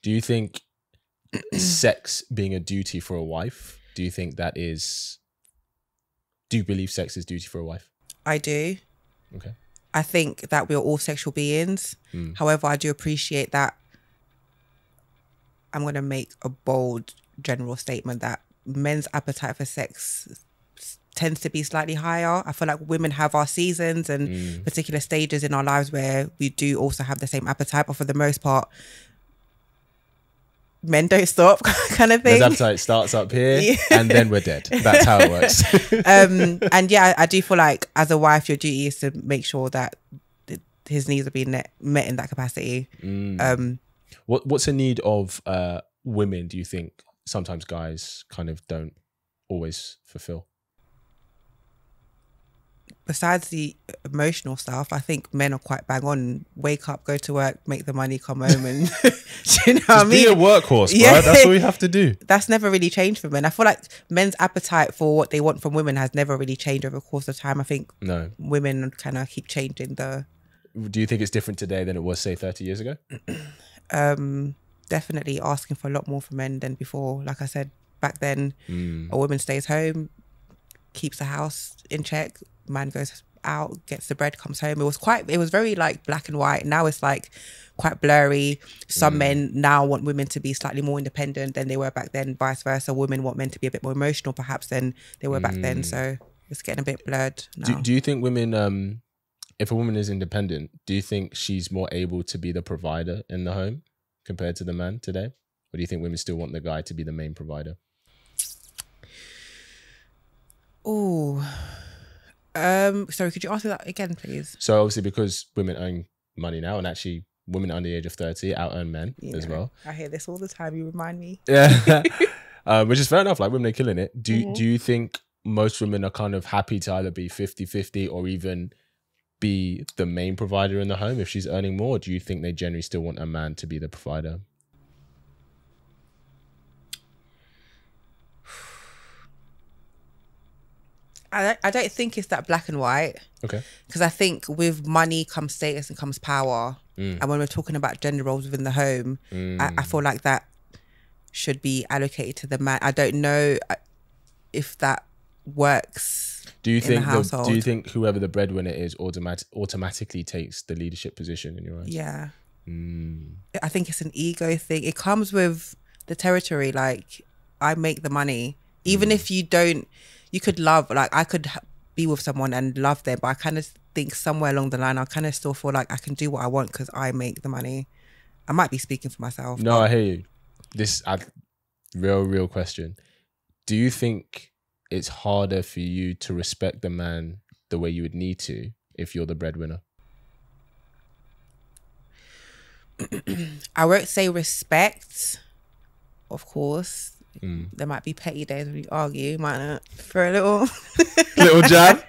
Do you think sex being a duty for a wife, do you believe sex is duty for a wife? I do. Okay. I think that we're all sexual beings. However, I do appreciate that. I'm going to make a bold general statement that men's appetite for sex tends to be slightly higher. I feel like women have our seasons and particular stages in our lives where we do also have the same appetite, but for the most part, men don't stop, kind of thing. Men's appetite starts up here and then we're dead. That's how it works. And yeah, I do feel like as a wife, your duty is to make sure that his needs are being met in that capacity. What's a need of women, do you think sometimes guys kind of don't always fulfill? Besides the emotional stuff, I think men are quite bang on. Wake up, go to work, make the money, come home, and do you know what I mean? Be a workhorse, bro. Yeah. That's all you have to do. That's never really changed for men. I feel like men's appetite for what they want from women has never really changed over the course of time. I think women kind of keep changing the. Do you think it's different today than it was, say, 30 years ago? Definitely asking for a lot more from men than before. Like I said, back then, a woman stays home, keeps the house in check. Man goes out, gets the bread, comes home. It was very like black and white. Now it's like quite blurry. Some men now want women to be slightly more independent than they were back then. Vice versa, women want men to be a bit more emotional perhaps than they were back then. So it's getting a bit blurred now. Do you think women, if a woman is independent, do you think she's more able to be the provider in the home compared to the man today? Or do you think women still want the guy to be the main provider? Oh, sorry, could you ask me that again, please? So obviously because women earn money now, and actually women under the age of 30 out earn men as well. I hear this all the time, you remind me. Yeah. Which is fair enough, like women are killing it. Do you think most women are kind of happy to either be 50-50 or even be the main provider in the home if she's earning more? Or do you think they generally still want a man to be the provider? I don't think it's that black and white. Okay. Because I think with money comes status and comes power. And when we're talking about gender roles within the home, I feel like that should be allocated to the man. I don't know if that works. Do you think whoever the breadwinner is automatically takes the leadership position in your eyes? Yeah. I think it's an ego thing. It comes with the territory. Like, I make the money. Even if you don't, you could love, like I could be with someone and love them, but I kind of think somewhere along the line, I kind of still feel like I can do what I want because I make the money. I might be speaking for myself. No, I hear you. This real question. Do you think it's harder for you to respect the man the way you would need to if you're the breadwinner? I won't say respect, of course. There might be petty days when we argue, might not, for a little little jab.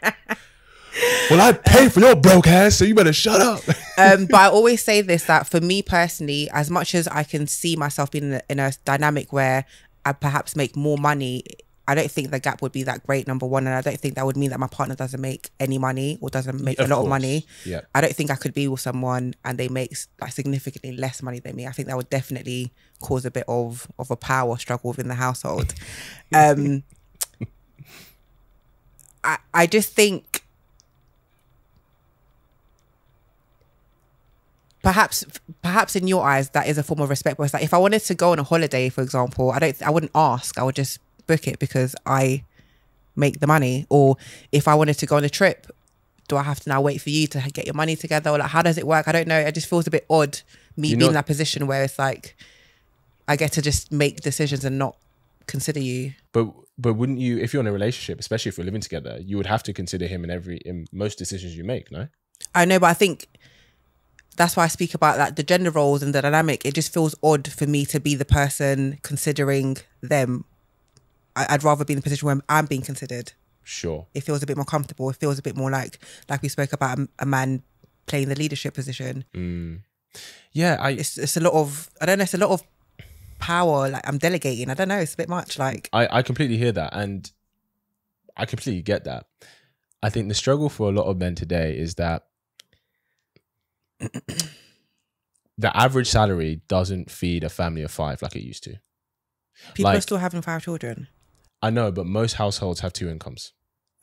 Well, I pay for your broke ass, so you better shut up. But I always say this, that for me personally, as much as I can see myself being in a dynamic where I perhaps make more money, I don't think the gap would be that great, number one. And I don't think that would mean that my partner doesn't make any money or doesn't make a lot of money. Yeah. I don't think I could be with someone and they make like significantly less money than me. I think that would definitely cause a bit of a power struggle within the household. I just think perhaps in your eyes that is a form of respect. But it's like, if I wanted to go on a holiday, for example, I wouldn't ask. I would just book it because I make the money. Or if I wanted to go on a trip, do I have to now wait for you to get your money together? Or like, how does it work? I don't know. It just feels a bit odd being in that position where it's like I get to just make decisions and not consider you. But wouldn't you, if you're in a relationship, especially if you're living together, you would have to consider him in most decisions you make, no? I know, but I think that's why I speak about like the gender roles and the dynamic. It just feels odd for me to be the person considering them. I'd rather be in a position where I'm being considered. Sure. It feels a bit more comfortable. It feels a bit more like we spoke about a man playing the leadership position. Yeah, it's a lot of, I don't know, it's a lot of power. Like I'm delegating. I don't know. It's a bit much. Like I completely hear that, and I completely get that. I think the struggle for a lot of men today is that the average salary doesn't feed a family of 5 like it used to. People are still having 5 children. I know, but most households have 2 incomes.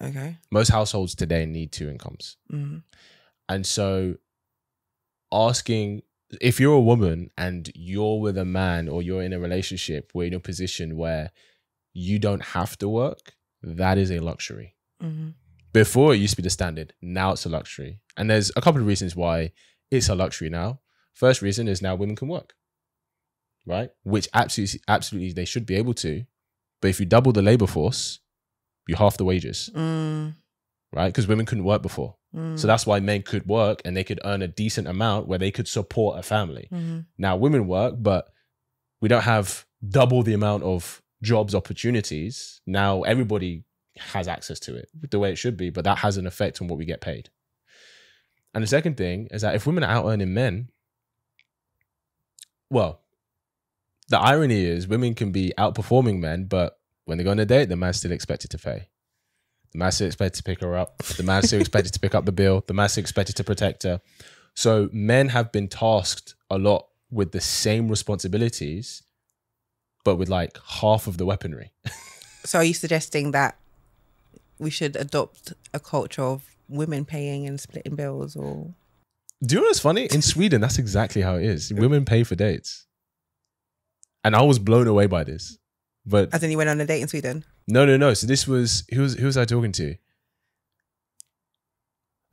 Okay. Most households today need 2 incomes. And so asking, if you're a woman and you're with a man or you're in a relationship where you're in a position where you don't have to work, that is a luxury. Before it used to be the standard. Now it's a luxury. And there's a couple of reasons why it's a luxury now. First reason is now women can work, right? Which absolutely they should be able to. But if you double the labor force, you half the wages, right? Because women couldn't work before. So that's why men could work and they could earn a decent amount where they could support a family. Now women work, but we don't have double the amount of jobs opportunities. Now everybody has access to it the way it should be, but that has an effect on what we get paid. And the second thing is that if women are out earning men, well, the irony is women can be outperforming men, but when they go on a date, the man's still expected to pay. The man's still expected to pick her up. The man's still expected to pick up the bill. The man's still expected to protect her. So men have been tasked a lot with the same responsibilities, but with like half of the weaponry. So are you suggesting that we should adopt a culture of women paying and splitting bills? Or do you know what's funny? In Sweden, that's exactly how it is. Women pay for dates. And I was blown away by this. But as in you went on a date in Sweden? No. So this was, who was I talking to?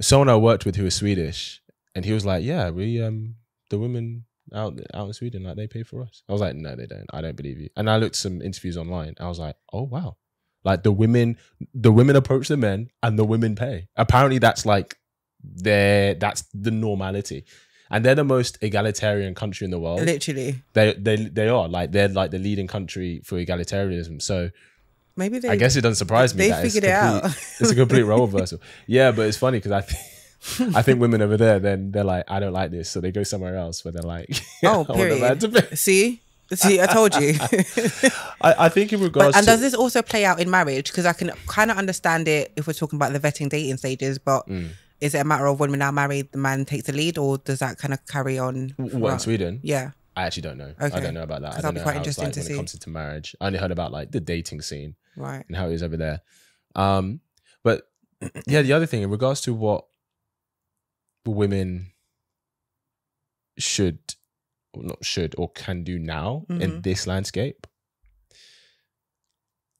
Someone I worked with who was Swedish. And he was like, yeah, we, the women out in Sweden, like they pay for us. I was like, no, they don't. I don't believe you. And I looked at some interviews online. I was like, oh, wow. Like the women approach the men and the women pay. Apparently that's like that's the normality. And they're the most egalitarian country in the world. Literally. They are. Like they're like the leading country for egalitarianism. So maybe I guess it doesn't surprise me that figured it out. It's a complete role reversal. Yeah, but it's funny because I think women over there, then they're like, I don't like this. So they go somewhere else where they're like, oh, period. See, I told you. I think in regards and does this also play out in marriage? Because I can kind of understand it if we're talking about the vetting dating stages, but is it a matter of when we're now married, the man takes the lead, or does that kind of carry on? What, in Sweden? Yeah. I actually don't know. Okay. I don't know about that. I don't that'd be know quite how it's interesting like to when see. it comes into marriage. I only heard about like the dating scene, right, and how it is over there. But yeah, the other thing in regards to what women or can do now in this landscape,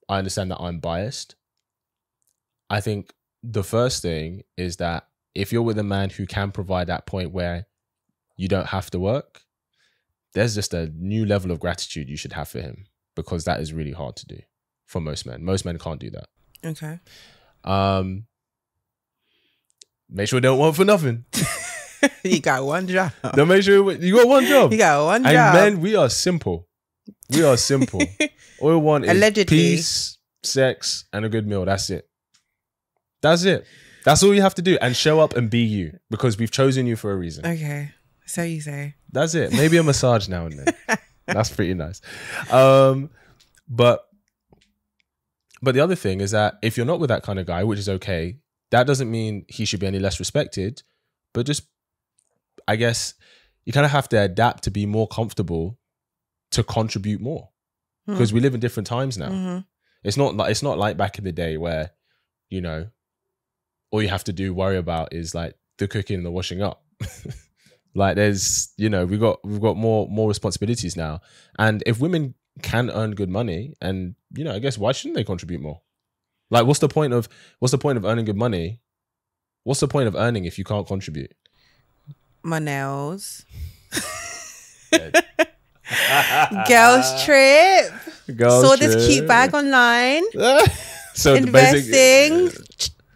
I understand that I'm biased. I think the first thing is that if you're with a man who can provide that point where you don't have to work, there's just a new level of gratitude you should have for him, because that is really hard to do for most men. Most men can't do that. Okay. Make sure they don't want for nothing. You got one job. Don't make sure you got one job. You got one job. And men, we are simple. We are simple. All we want is allegedly peace, sex, and a good meal. That's it. That's it. That's all you have to do, and show up and be you, because we've chosen you for a reason. Okay, so you say. That's it. Maybe a massage now and then. That's pretty nice. But the other thing is that if you're not with that kind of guy, which is okay, that doesn't mean he should be any less respected. But just, I guess, you kind of have to adapt to be more comfortable to contribute more, because we live in different times now. It's not like back in the day where, you know, all you have to worry about is like the cooking and the washing up. Like there's, you know, we've got more responsibilities now. And if women can earn good money, and, you know, I guess, why shouldn't they contribute more? Like, what's the point of earning good money? What's the point of earning if you can't contribute? My nails. Girls trip. Saw this cute bag online. So investing,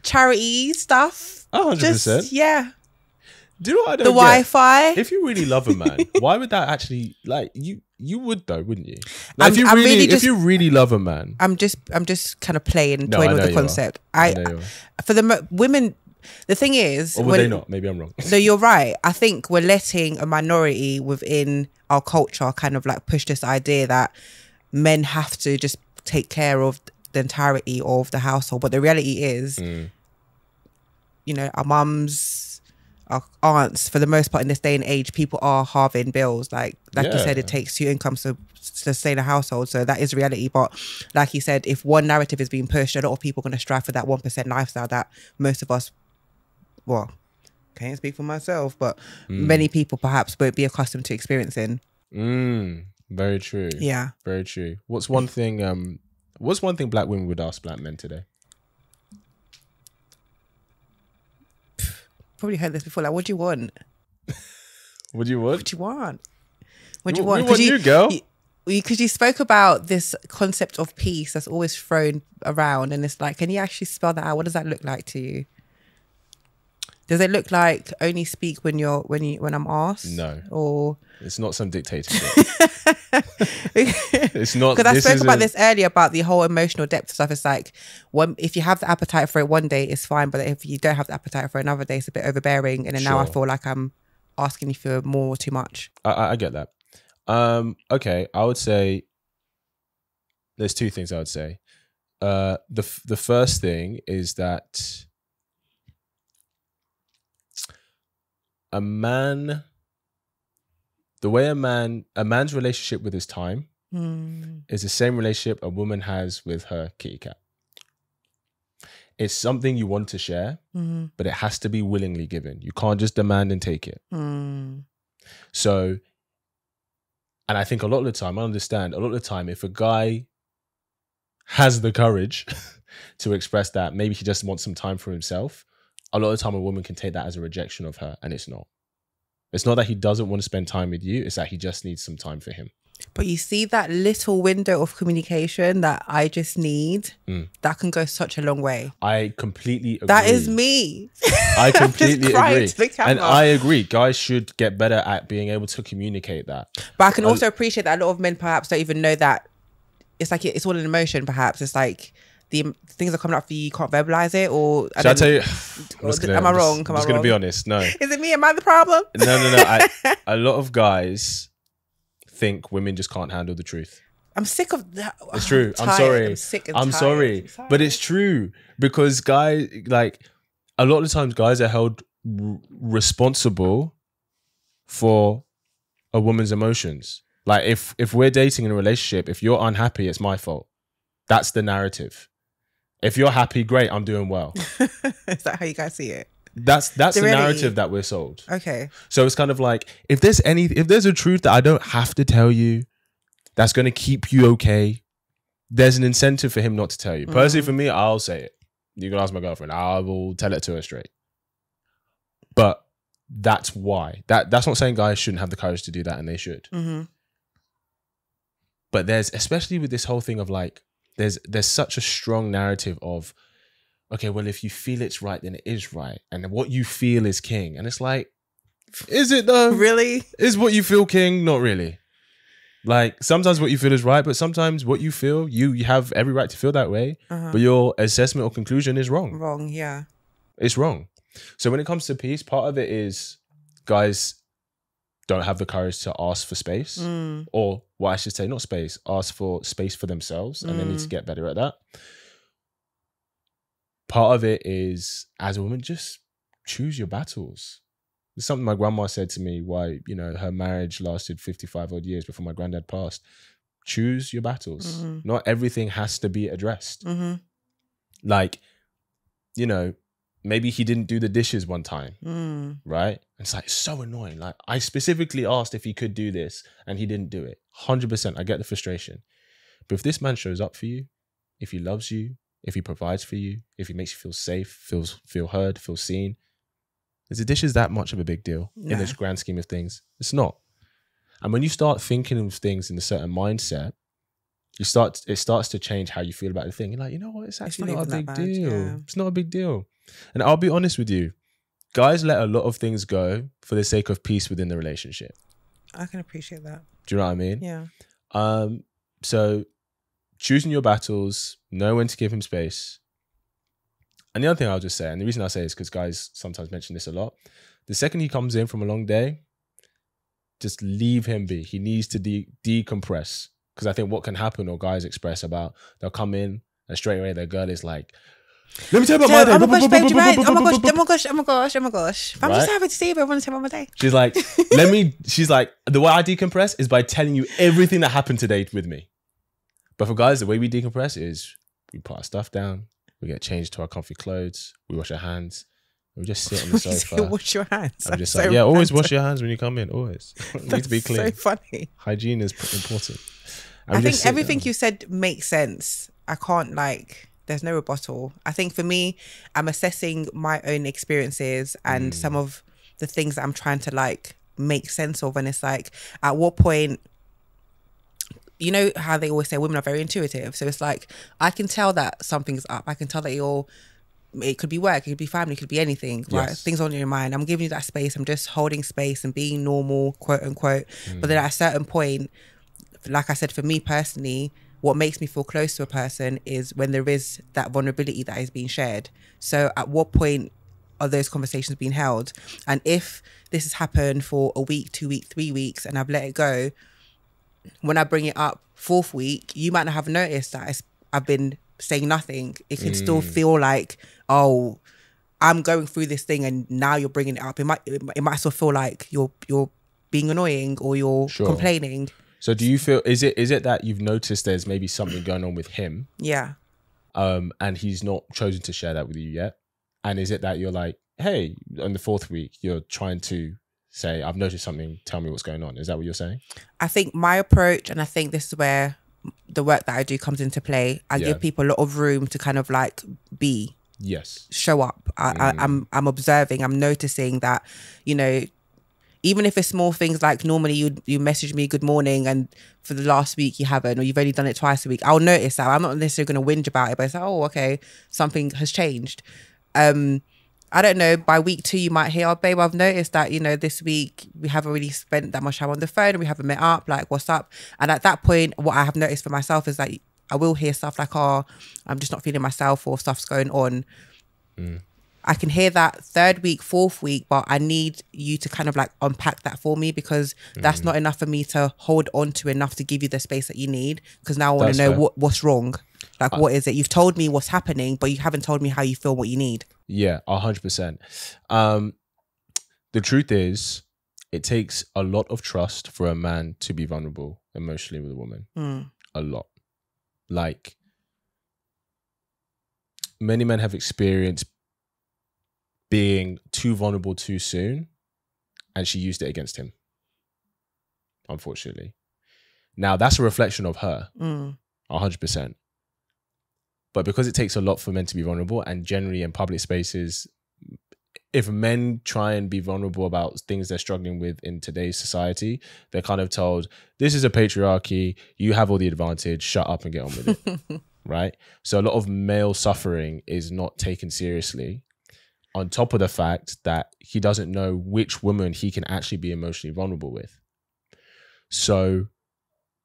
charity stuff. 100%. Just, yeah. Do you know what I don't The get? Wi-Fi. If you really love a man, why would that actually, like, you would though, wouldn't you? Like, if you really love a man, I'm just kind of toying I with know the you are. concept. I know you are. For the women, the thing is, or would they not? Maybe I'm wrong. No, you're right. I think we're letting a minority within our culture kind of like push this idea that men have to just take care of the entirety of the household. But the reality is, you know, our mums, our aunts, for the most part in this day and age, people are halving bills. Like you said, it takes two incomes to sustain a household. So that is reality. But like you said, if one narrative is being pushed, a lot of people are going to strive for that 1% lifestyle that most of us, well, can't speak for myself, but many people perhaps won't be accustomed to experiencing. Very true. Yeah. Very true. What's one thing black women would ask black men today? Probably heard this before. Like, what do you want? What do you want? What do you want? What do you want? We want you, girl. Because you spoke about this concept of peace that's always thrown around, and it's like, can you actually spell that out? What does that look like to you? Does it look like only speak when I'm asked? No. Or it's not some dictatorship. It's not. Because I spoke about this earlier about the whole emotional depth stuff. It's like, if you have the appetite for it one day, it's fine, but if you don't have the appetite for another day, it's a bit overbearing. And then now I feel like I'm asking you for more or too much. I get that. Okay, I would say there's two things I would say. The first thing is that a man's relationship with his time is the same relationship a woman has with her kitty cat. It's something you want to share, but it has to be willingly given. You can't just demand and take it. So, and I think a lot of the time, I understand, a lot of the time, if a guy has the courage to express that, maybe he just wants some time for himself, a lot of the time a woman can take that as a rejection of her, and it's not. It's not that he doesn't want to spend time with you, it's that he just needs some time for him. But you see that little window of communication that I just need, that can go such a long way. I completely agree. That is me. I completely agree. And I I agree. Guys should get better at being able to communicate that. But I can also appreciate that a lot of men perhaps don't even know that it's like it's all an emotion. Perhaps it's like the things are coming up for you can't verbalize it, or Shall I tell you? Am I wrong? I'm just going to be honest. No. Is it me? Am I the problem? No. A lot of guys think women just can't handle the truth. I'm sick of that. It's true. I'm sorry. I'm sick and I'm tired. sorry. But it's true, because guys, like, a lot of the times guys are held responsible for a woman's emotions. Like, if we're dating in a relationship, if you're unhappy, it's my fault. That's the narrative. If you're happy, great, I'm doing well. Is that how you guys see it? That's the narrative that we're sold. Okay. So it's kind of like, if there's a truth that I don't have to tell you, that's going to keep you okay, there's an incentive for him not to tell you. Personally, for me, I'll say it. You can ask my girlfriend. I will tell it to her straight. But that's why. That's not saying guys shouldn't have the courage to do that, and they should. But there's, especially with this whole thing of like, there's such a strong narrative of, okay, well, if you feel it's right, then it is right. And what you feel is king. And it's like, is it though? Really? Is what you feel king? Not really. Like, sometimes what you feel is right, but sometimes what you feel, you have every right to feel that way, but your assessment or conclusion is wrong. Wrong, yeah. It's wrong. So when it comes to peace, part of it is guys don't have the courage to ask for space, or what I should say, not space, ask for space for themselves, and they need to get better at that. Part of it is, as a woman, just choose your battles. It's something my grandma said to me, why, you know, her marriage lasted 55 odd years before my granddad passed. Choose your battles. Not everything has to be addressed. Like, you know, maybe he didn't do the dishes one time, right? It's like, so annoying. Like, I specifically asked if he could do this and he didn't do it. 100%, I get the frustration. But if this man shows up for you, if he loves you, if he provides for you, if he makes you feel safe, feel heard, feel seen, is the dishes that much of a big deal in this grand scheme of things? It's not. And when you start thinking of things in a certain mindset, it starts to change how you feel about the thing. You're like, you know what? It's actually not a big deal. Yeah. It's not a big deal. And I'll be honest with you, guys let a lot of things go for the sake of peace within the relationship. I can appreciate that. Do you know what I mean? Yeah. So choosing your battles, know when to give him space. And the other thing I'll just say, and the reason I say is because guys sometimes mention this a lot. The second he comes in from a long day, just leave him be. He needs to decompress. Because I think what can happen, or guys express about, they'll come in and straight away their girl is like, let me tell you about my day. Oh my gosh, babe, right? Oh my gosh. I'm just happy to see you, but I want to tell you about my day. She's like, she's like, the way I decompress is by telling you everything that happened today with me. But for guys, the way we decompress is we put our stuff down, we get changed to our comfy clothes, we wash our hands, and we just sit on the sofa. Wash your hands. I'm just like, yeah, always wash your hands when you come in, always. Need to be clean. So funny. Hygiene is important. I think everything you said makes sense. I can't there's no rebuttal. I think for me, I'm assessing my own experiences and some of the things that I'm trying to make sense of. And it's like, at what point, you know how they always say women are very intuitive. So it's like, I can tell that something's up. I can tell that it could be work, it could be family, it could be anything, right? Yes. Things on your mind. I'm giving you that space. I'm just holding space and being normal, quote unquote. But then at a certain point, like I said, for me personally, what makes me feel close to a person is when there is that vulnerability that is being shared. So at what point are those conversations being held? And if this has happened for a week, 2 weeks, 3 weeks, and I've let it go, when I bring it up 4th week, you might not have noticed that I've been saying nothing. It can still feel like, oh, I'm going through this thing and now you're bringing it up. It might still feel like you're being annoying or you're complaining. So do you feel, is it that you've noticed there's maybe something going on with him? Yeah. And he's not chosen to share that with you yet? And is it that you're like, hey, on the 4th week, you're trying to say, I've noticed something, tell me what's going on? Is that what you're saying? I think my approach, and I think this is where the work that I do comes into play. I give people a lot of room to kind of be. Yes. Show up. I'm observing, I'm noticing that, you know, even if it's small things like normally you message me good morning and for the last week you haven't, or you've only done it twice a week, I'll notice that. I'm not necessarily going to whinge about it, but it's like, oh, okay, something has changed. I don't know, by week 2 you might hear, oh babe, I've noticed that, you know, this week we haven't really spent that much time on the phone and we haven't met up, like what's up? And at that point, what I have noticed for myself is that I will hear stuff like, oh, I'm just not feeling myself, or stuff's going on. I can hear that 3rd week, 4th week, but I need you to kind of unpack that for me, because that's not enough for me to hold on to enough to give you the space that you need. Because now I want to know what's wrong. What is it? You've told me what's happening, but you haven't told me how you feel, what you need. Yeah, 100%. The truth is, it takes a lot of trust for a man to be vulnerable emotionally with a woman. A lot. Many men have experienced being too vulnerable too soon, and she used it against him, unfortunately. Now, that's a reflection of her, 100%. But because it takes a lot for men to be vulnerable, and generally in public spaces, if men try and be vulnerable about things they're struggling with in today's society, they're kind of told, this is a patriarchy, you have all the advantage, shut up and get on with it, right? So a lot of male suffering is not taken seriously, on top of the fact that he doesn't know which woman he can actually be emotionally vulnerable with. So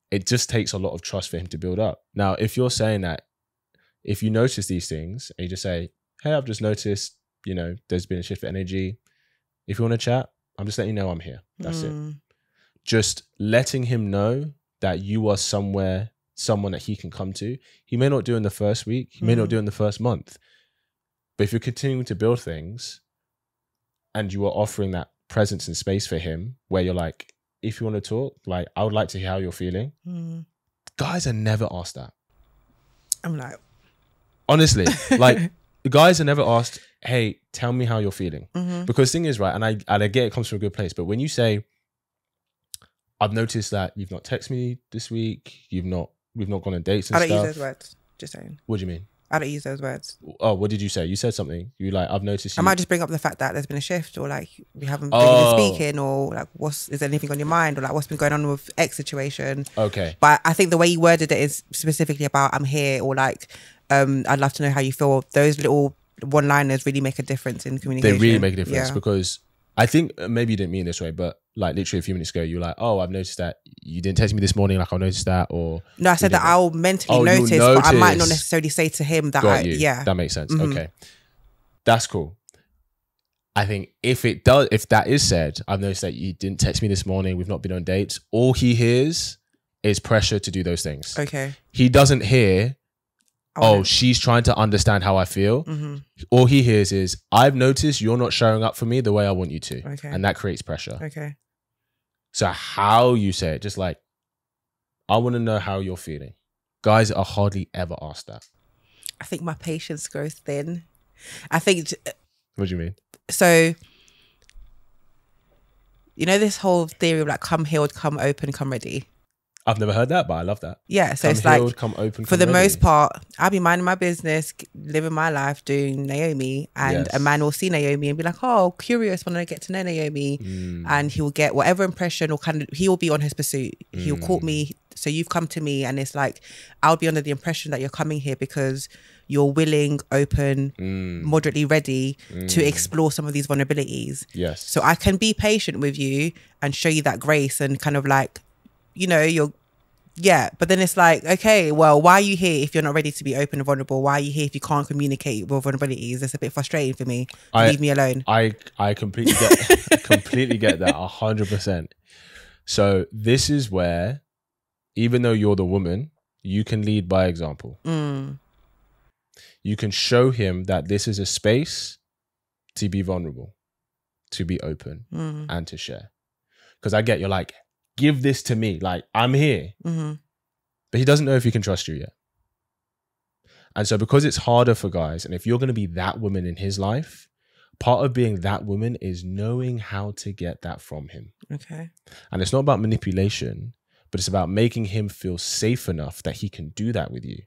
it just takes a lot of trust for him to build up. Now, if you're saying that, if you notice these things and you just say, hey, I've just noticed you know, there's been a shift of energy. If you want to chat, I'm just letting you know I'm here. That's it. Just letting him know that you are someone that he can come to. He may not do in the first week. He may not do in the first month. But if you're continuing to build things and you are offering that presence and space for him where you're like, if you want to talk, like, I would like to hear how you're feeling. Guys are never asked that. I'm like, honestly, like, the guys are never asked, hey, tell me how you're feeling. Because the thing is, right, and I get it comes from a good place, but when you say, I've noticed that you've not texted me this week, we've not gone on dates and stuff. I don't use those words, just saying. What do you mean? I don't use those words. Oh, what did you say? You said something. You like, I've noticed you. I might just bring up the fact that there's been a shift, or like we haven't been speaking, or like is there anything on your mind, or like what's been going on with X situation. Okay. But I think the way you worded it is specifically about I'm here, or like I'd love to know how you feel. Those little one-liners really make a difference in communication. They really make a difference because I think maybe you didn't mean this way, but like literally a few minutes ago, you were like, oh, I've noticed that you didn't text me this morning. Like, I noticed that. Or no, I said that I'll mentally notice, but I might not necessarily say to him that that makes sense. Okay. That's cool. I think if that is said, I've noticed that you didn't text me this morning. We've not been on dates. All he hears is pressure to do those things. Okay. He doesn't hear, she's trying to understand how I feel. All he hears is, I've noticed you're not showing up for me the way I want you to. Okay. And that creates pressure. Okay. So how you say it, just like, I want to know how you're feeling. Guys are hardly ever asked that. I think my patience grows thin. I think... What do you mean? So, you know this whole theory of like, come healed, come open, come ready? I've never heard that, but I love that. Yeah, so come it's healed, like, come open, for come the ready. most part, I'll be minding my business, living my life, doing Naomi, and a man will see Naomi and be like, oh, curious, want to get to know Naomi. And he will get whatever impression, or kind of, he will be on his pursuit. He'll court me, so you've come to me, and it's like, I'll be under the impression that you're coming here because you're willing, open, moderately ready to explore some of these vulnerabilities. Yes. So I can be patient with you and show you that grace and kind of like, you know, but then it's like, okay, well, why are you here if you're not ready to be open and vulnerable? Why are you here if you can't communicate with vulnerabilities? It's a bit frustrating for me. Leave me alone. I completely get completely get that 100%. So this is where, even though you're the woman, you can lead by example. You can show him that this is a space to be vulnerable, to be open, and to share. Because I get, you're like, give this to me, like, I'm here. But he doesn't know if he can trust you yet. And so because it's harder for guys, and if you're going to be that woman in his life, part of being that woman is knowing how to get that from him. Okay. And it's not about manipulation, but it's about making him feel safe enough that he can do that with you.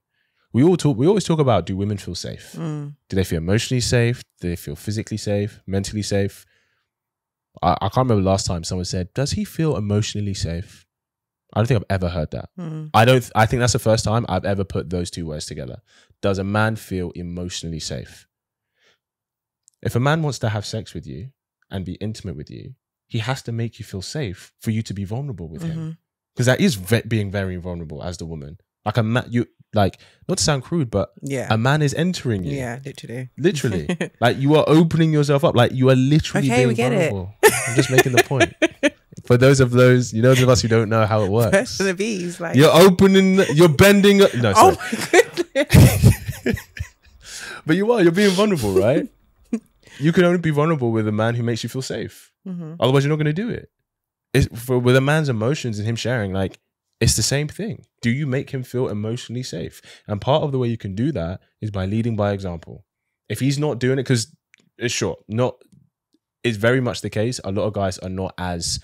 We always talk about, do women feel safe? Do they feel emotionally safe? Do they feel physically safe? Mentally safe? I can't remember the last time someone said, does he feel emotionally safe? I don't think I've ever heard that. I think that's the first time I've ever put those two words together. Does a man feel emotionally safe? If a man wants to have sex with you and be intimate with you, he has to make you feel safe for you to be vulnerable with him. Because that is being very vulnerable as the woman. Like a man, like, not to sound crude, but a man is entering you. Yeah, literally. Literally. Like, you are opening yourself up. Like, you are literally being vulnerable. I'm just making the point. For those of us who don't know how it works. First of the bees, like, you're opening, you're bending. No, sorry. Oh my goodness. But you're being vulnerable, right? You can only be vulnerable with a man who makes you feel safe. Otherwise, you're not going to do it. With a man's emotions and him sharing, like, it's the same thing. Do you make him feel emotionally safe? And part of the way you can do that is by leading by example. If he's not doing it, because it's very much the case. A lot of guys are not as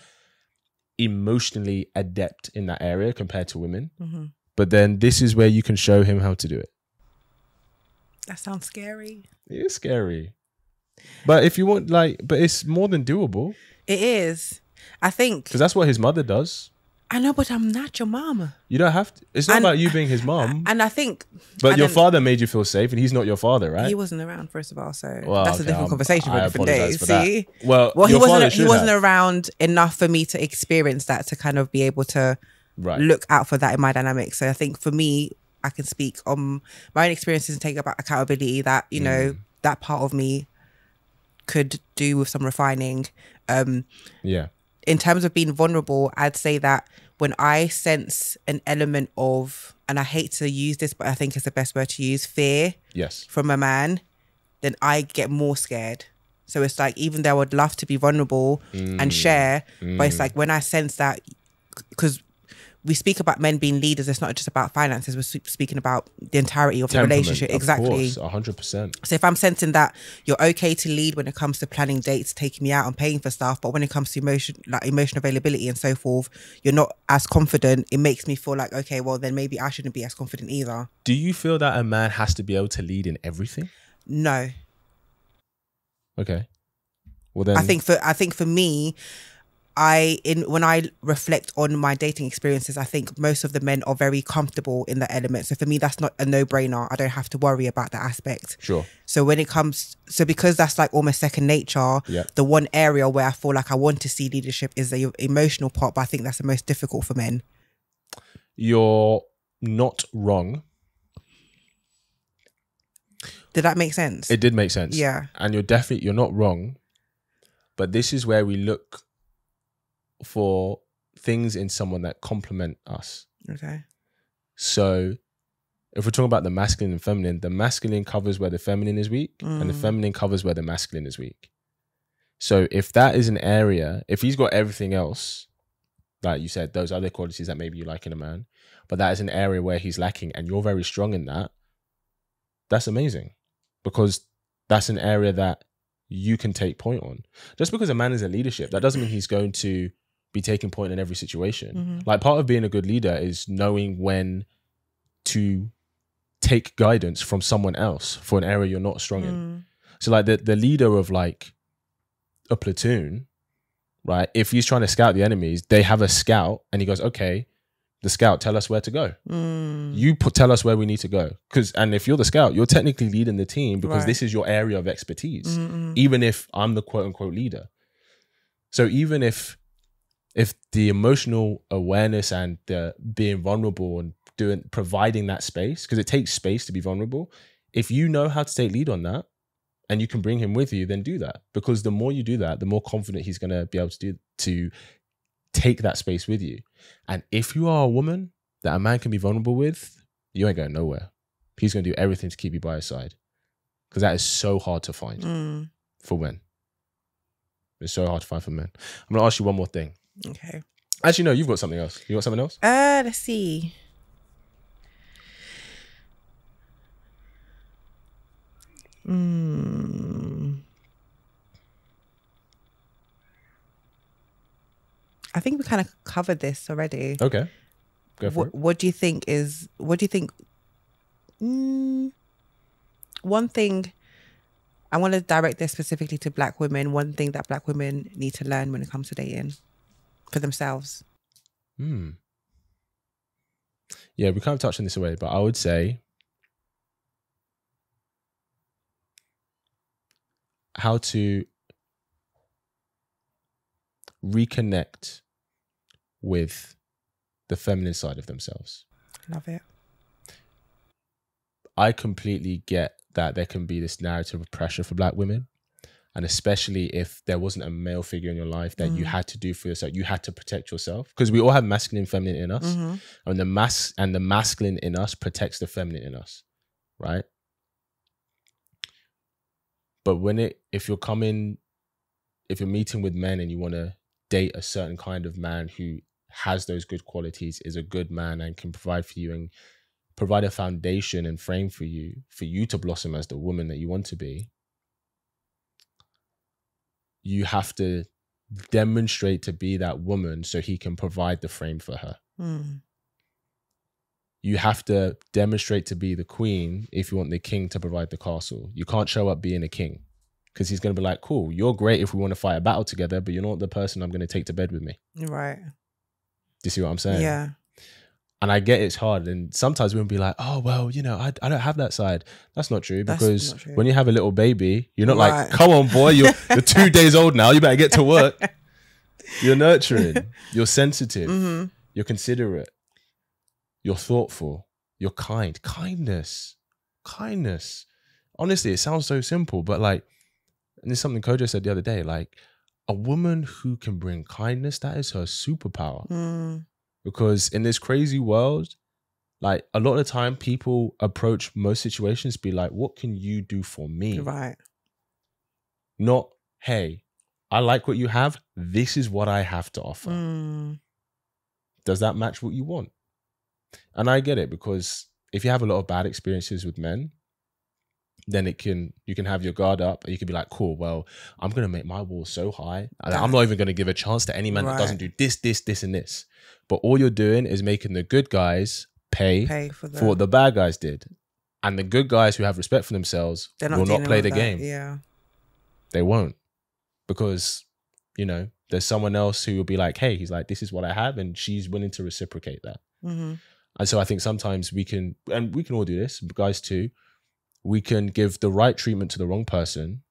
emotionally adept in that area compared to women. But then this is where you can show him how to do it. That sounds scary. It is scary. But if you want, but it's more than doable. It is. I think. Because that's what his mother does. I know, but I'm not your mama. You don't have to. It's not about you being his mom. And I think. But your father made you feel safe, and he's not your father, right? He wasn't around, first of all, so that's a different conversation for a different day. See? He wasn't around enough for me to experience that, to kind of be able to look out for that in my dynamics. So I think for me, I can speak on my own experiences and take about accountability that, you know, that part of me could do with some refining. Yeah. In terms of being vulnerable, I'd say that when I sense an element of, and I hate to use this, but I think it's the best word to use, fear Yes. from a man, then I get more scared. So it's like, even though I would love to be vulnerable and share, but it's like when I sense that, because we speak about men being leaders, it's not just about finances, we're speaking about the entirety of the relationship. Exactly. Of course, 100%. So if I'm sensing that you're okay to lead when it comes to planning dates, taking me out and paying for stuff, but when it comes to emotional availability and so forth, you're not as confident, it makes me feel like, okay, well then maybe I shouldn't be as confident either. Do you feel that a man has to be able to lead in everything? No. Okay. Well then, I think for me, when I reflect on my dating experiences, I think most of the men are very comfortable in that element. So for me, that's not a no-brainer. I don't have to worry about that aspect. Sure. So because that's like almost second nature, the one area where I feel like I want to see leadership is the emotional part, but I think that's the most difficult for men. You're not wrong. Did that make sense? It did make sense. Yeah. And you're not wrong. But this is where we look for things in someone that complement us. Okay. So if we're talking about the masculine and feminine, the masculine covers where the feminine is weak and the feminine covers where the masculine is weak. So if that is an area, if he's got everything else, like you said, those other qualities that maybe you like in a man, but that is an area where he's lacking and you're very strong in that, that's amazing, because that's an area that you can take point on. Just because a man is in leadership, that doesn't mean he's going to be taking point in every situation. Like, part of being a good leader is knowing when to take guidance from someone else for an area you're not strong in. So like the leader of like a platoon, right? If he's trying to scout the enemies, they have a scout and he goes, okay, the scout, tell us where to go. Tell us where we need to go. And if you're the scout, you're technically leading the team because this is your area of expertise, even if I'm the quote unquote leader. So even if the emotional awareness and the being vulnerable and providing that space, because it takes space to be vulnerable, if you know how to take lead on that and you can bring him with you, then do that. Because the more you do that, the more confident he's going to be able to take that space with you. And if you are a woman that a man can be vulnerable with, you ain't going nowhere. He's going to do everything to keep you by his side, because that is so hard to find for men. It's so hard to find for men. I'm going to ask you one more thing. Okay. Actually, no, you've got something else. You got something else? Let's see. I think we kind of covered this already. Okay. Go for it. What do you think one thing, I want to direct this specifically to Black women, one thing that Black women need to learn when it comes to dating for themselves? Yeah, we kind of touched on this already, but I would say how to reconnect with the feminine side of themselves. Love it. I completely get that there can be this narrative of pressure for Black women. And especially if there wasn't a male figure in your life that you had to do for yourself, you had to protect yourself, because we all have masculine and feminine in us, and the masculine in us protects the feminine in us, right? But if you're meeting with men and you want to date a certain kind of man who has those good qualities, is a good man and can provide for you and provide a foundation and frame for you to blossom as the woman that you want to be, you have to demonstrate to be that woman so he can provide the frame for her. You have to demonstrate to be the queen if you want the king to provide the castle. You can't show up being a king, because he's going to be like, cool, you're great if we want to fight a battle together, but you're not the person I'm going to take to bed with me. Right. Do you see what I'm saying? Yeah. And I get it's hard. And sometimes we'll be like, oh, well, I don't have that side. That's not true. Because when you have a little baby, you're not like, come on, boy, you're 2 days old now. You better get to work. You're nurturing. You're sensitive. You're considerate. You're thoughtful. You're kind. Kindness. Honestly, it sounds so simple, but like and it's something Kojo said the other day, like a woman who can bring kindness, that is her superpower. Because in this crazy world, like a lot of the time people approach most situations be like, what can you do for me? Right. Not, hey, I like what you have. This is what I have to offer. Does that match what you want? And I get it, because if you have a lot of bad experiences with men, then you can have your guard up, and you can be like, cool, well, I'm going to make my wall so high. I'm not even going to give a chance to any man that doesn't do this, and this. But all you're doing is making the good guys pay for what the bad guys did. And the good guys who have respect for themselves will not play the game. Yeah. They won't. Because, you know, there's someone else who will be like, hey, he's like, this is what I have. And she's willing to reciprocate that. And so I think sometimes we can all do this, guys too. We can give the right treatment to the wrong person.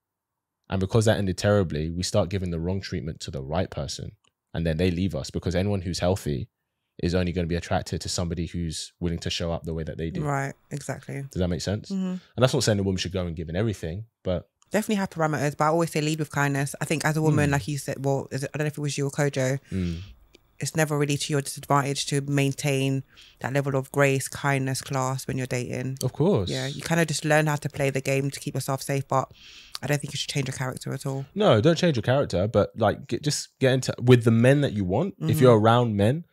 And because that ended terribly, we start giving the wrong treatment to the right person. And then they leave us, because anyone who's healthy is only going to be attracted to somebody who's willing to show up the way that they do. Right, exactly. Does that make sense? And that's not saying a woman should go and give in everything, but... Definitely have parameters, but I always say lead with kindness. I think as a woman, like you said, well, I don't know if it was you or Kojo, it's never really to your disadvantage to maintain that level of grace, kindness, class when you're dating. Of course. Yeah, you kind of just learn how to play the game to keep yourself safe, but I don't think you should change your character at all. No, don't change your character, but like just get into with the men that you want. If you're around men,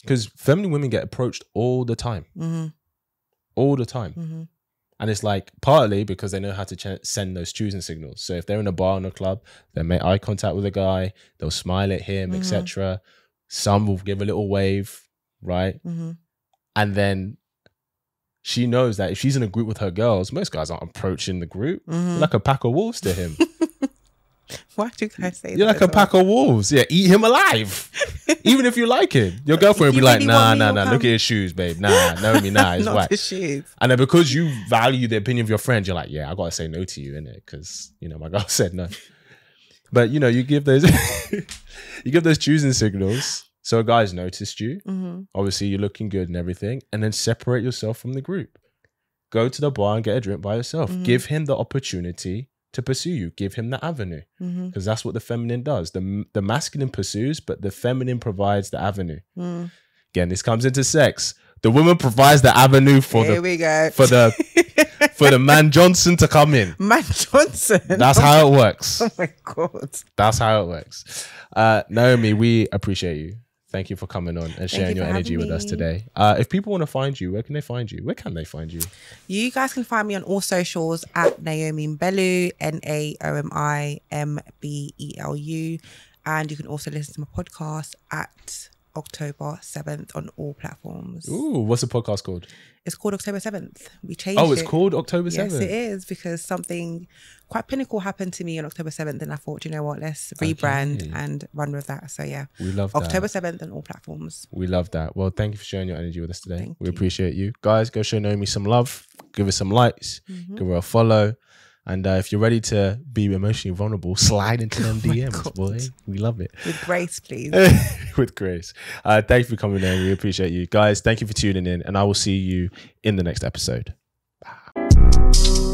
because feminine women get approached all the time. All the time. And it's like partly because they know how to send those choosing signals. So if they're in a bar or a club, they make eye contact with a guy, they'll smile at him, etc. Some will give a little wave, right? And then she knows that if she's in a group with her girls, most guys aren't approaching the group. You're like a pack of wolves to him. Why do you guys say that? You're like a pack of wolves. Yeah, eat him alive. Even if you like him. Your girlfriend will be like, nah, look at his shoes, babe. Nah, Naomi, nah, it's white. Shoes. And then because you value the opinion of your friends, you're like, yeah, I got to say no to you, innit? Because, you know, my girl said no. But, you know, you give those you give those choosing signals. So a guy's noticed you. Obviously, you're looking good and everything. And then separate yourself from the group. Go to the bar and get a drink by yourself. Give him the opportunity to pursue you. Give him the avenue, because that's what the feminine does. The masculine pursues, but the feminine provides the avenue. Again, this comes into sex. The woman provides the avenue for Here we go. for the man Johnson to come in. Man Johnson. That's how it works. Oh my God. That's how it works. Naomi, we appreciate you. Thank you for coming on and sharing your energy with us today. If people want to find you, where can they find you? Where can they find you? You guys can find me on all socials at Naomi Mbelu, NaomiMbelu. And you can also listen to my podcast at October 7th on all platforms. Ooh, what's the podcast called? It's called October 7th. We changed it. Oh, it's called October 7th? Yes, it is, because something quite pinnacle happened to me on October 7th, and I thought, you know what, let's rebrand and run with that. So yeah, we love that. October 7th on all platforms. We love that. Well, thank you for sharing your energy with us today. We appreciate you. Guys, go show Naomi some love. Give her some likes. Give her a follow. And if you're ready to be emotionally vulnerable, slide into them DMs, boy. We love it. With grace, please. With grace. Thank you for coming in. We appreciate you. Guys, thank you for tuning in. And I will see you in the next episode. Bye.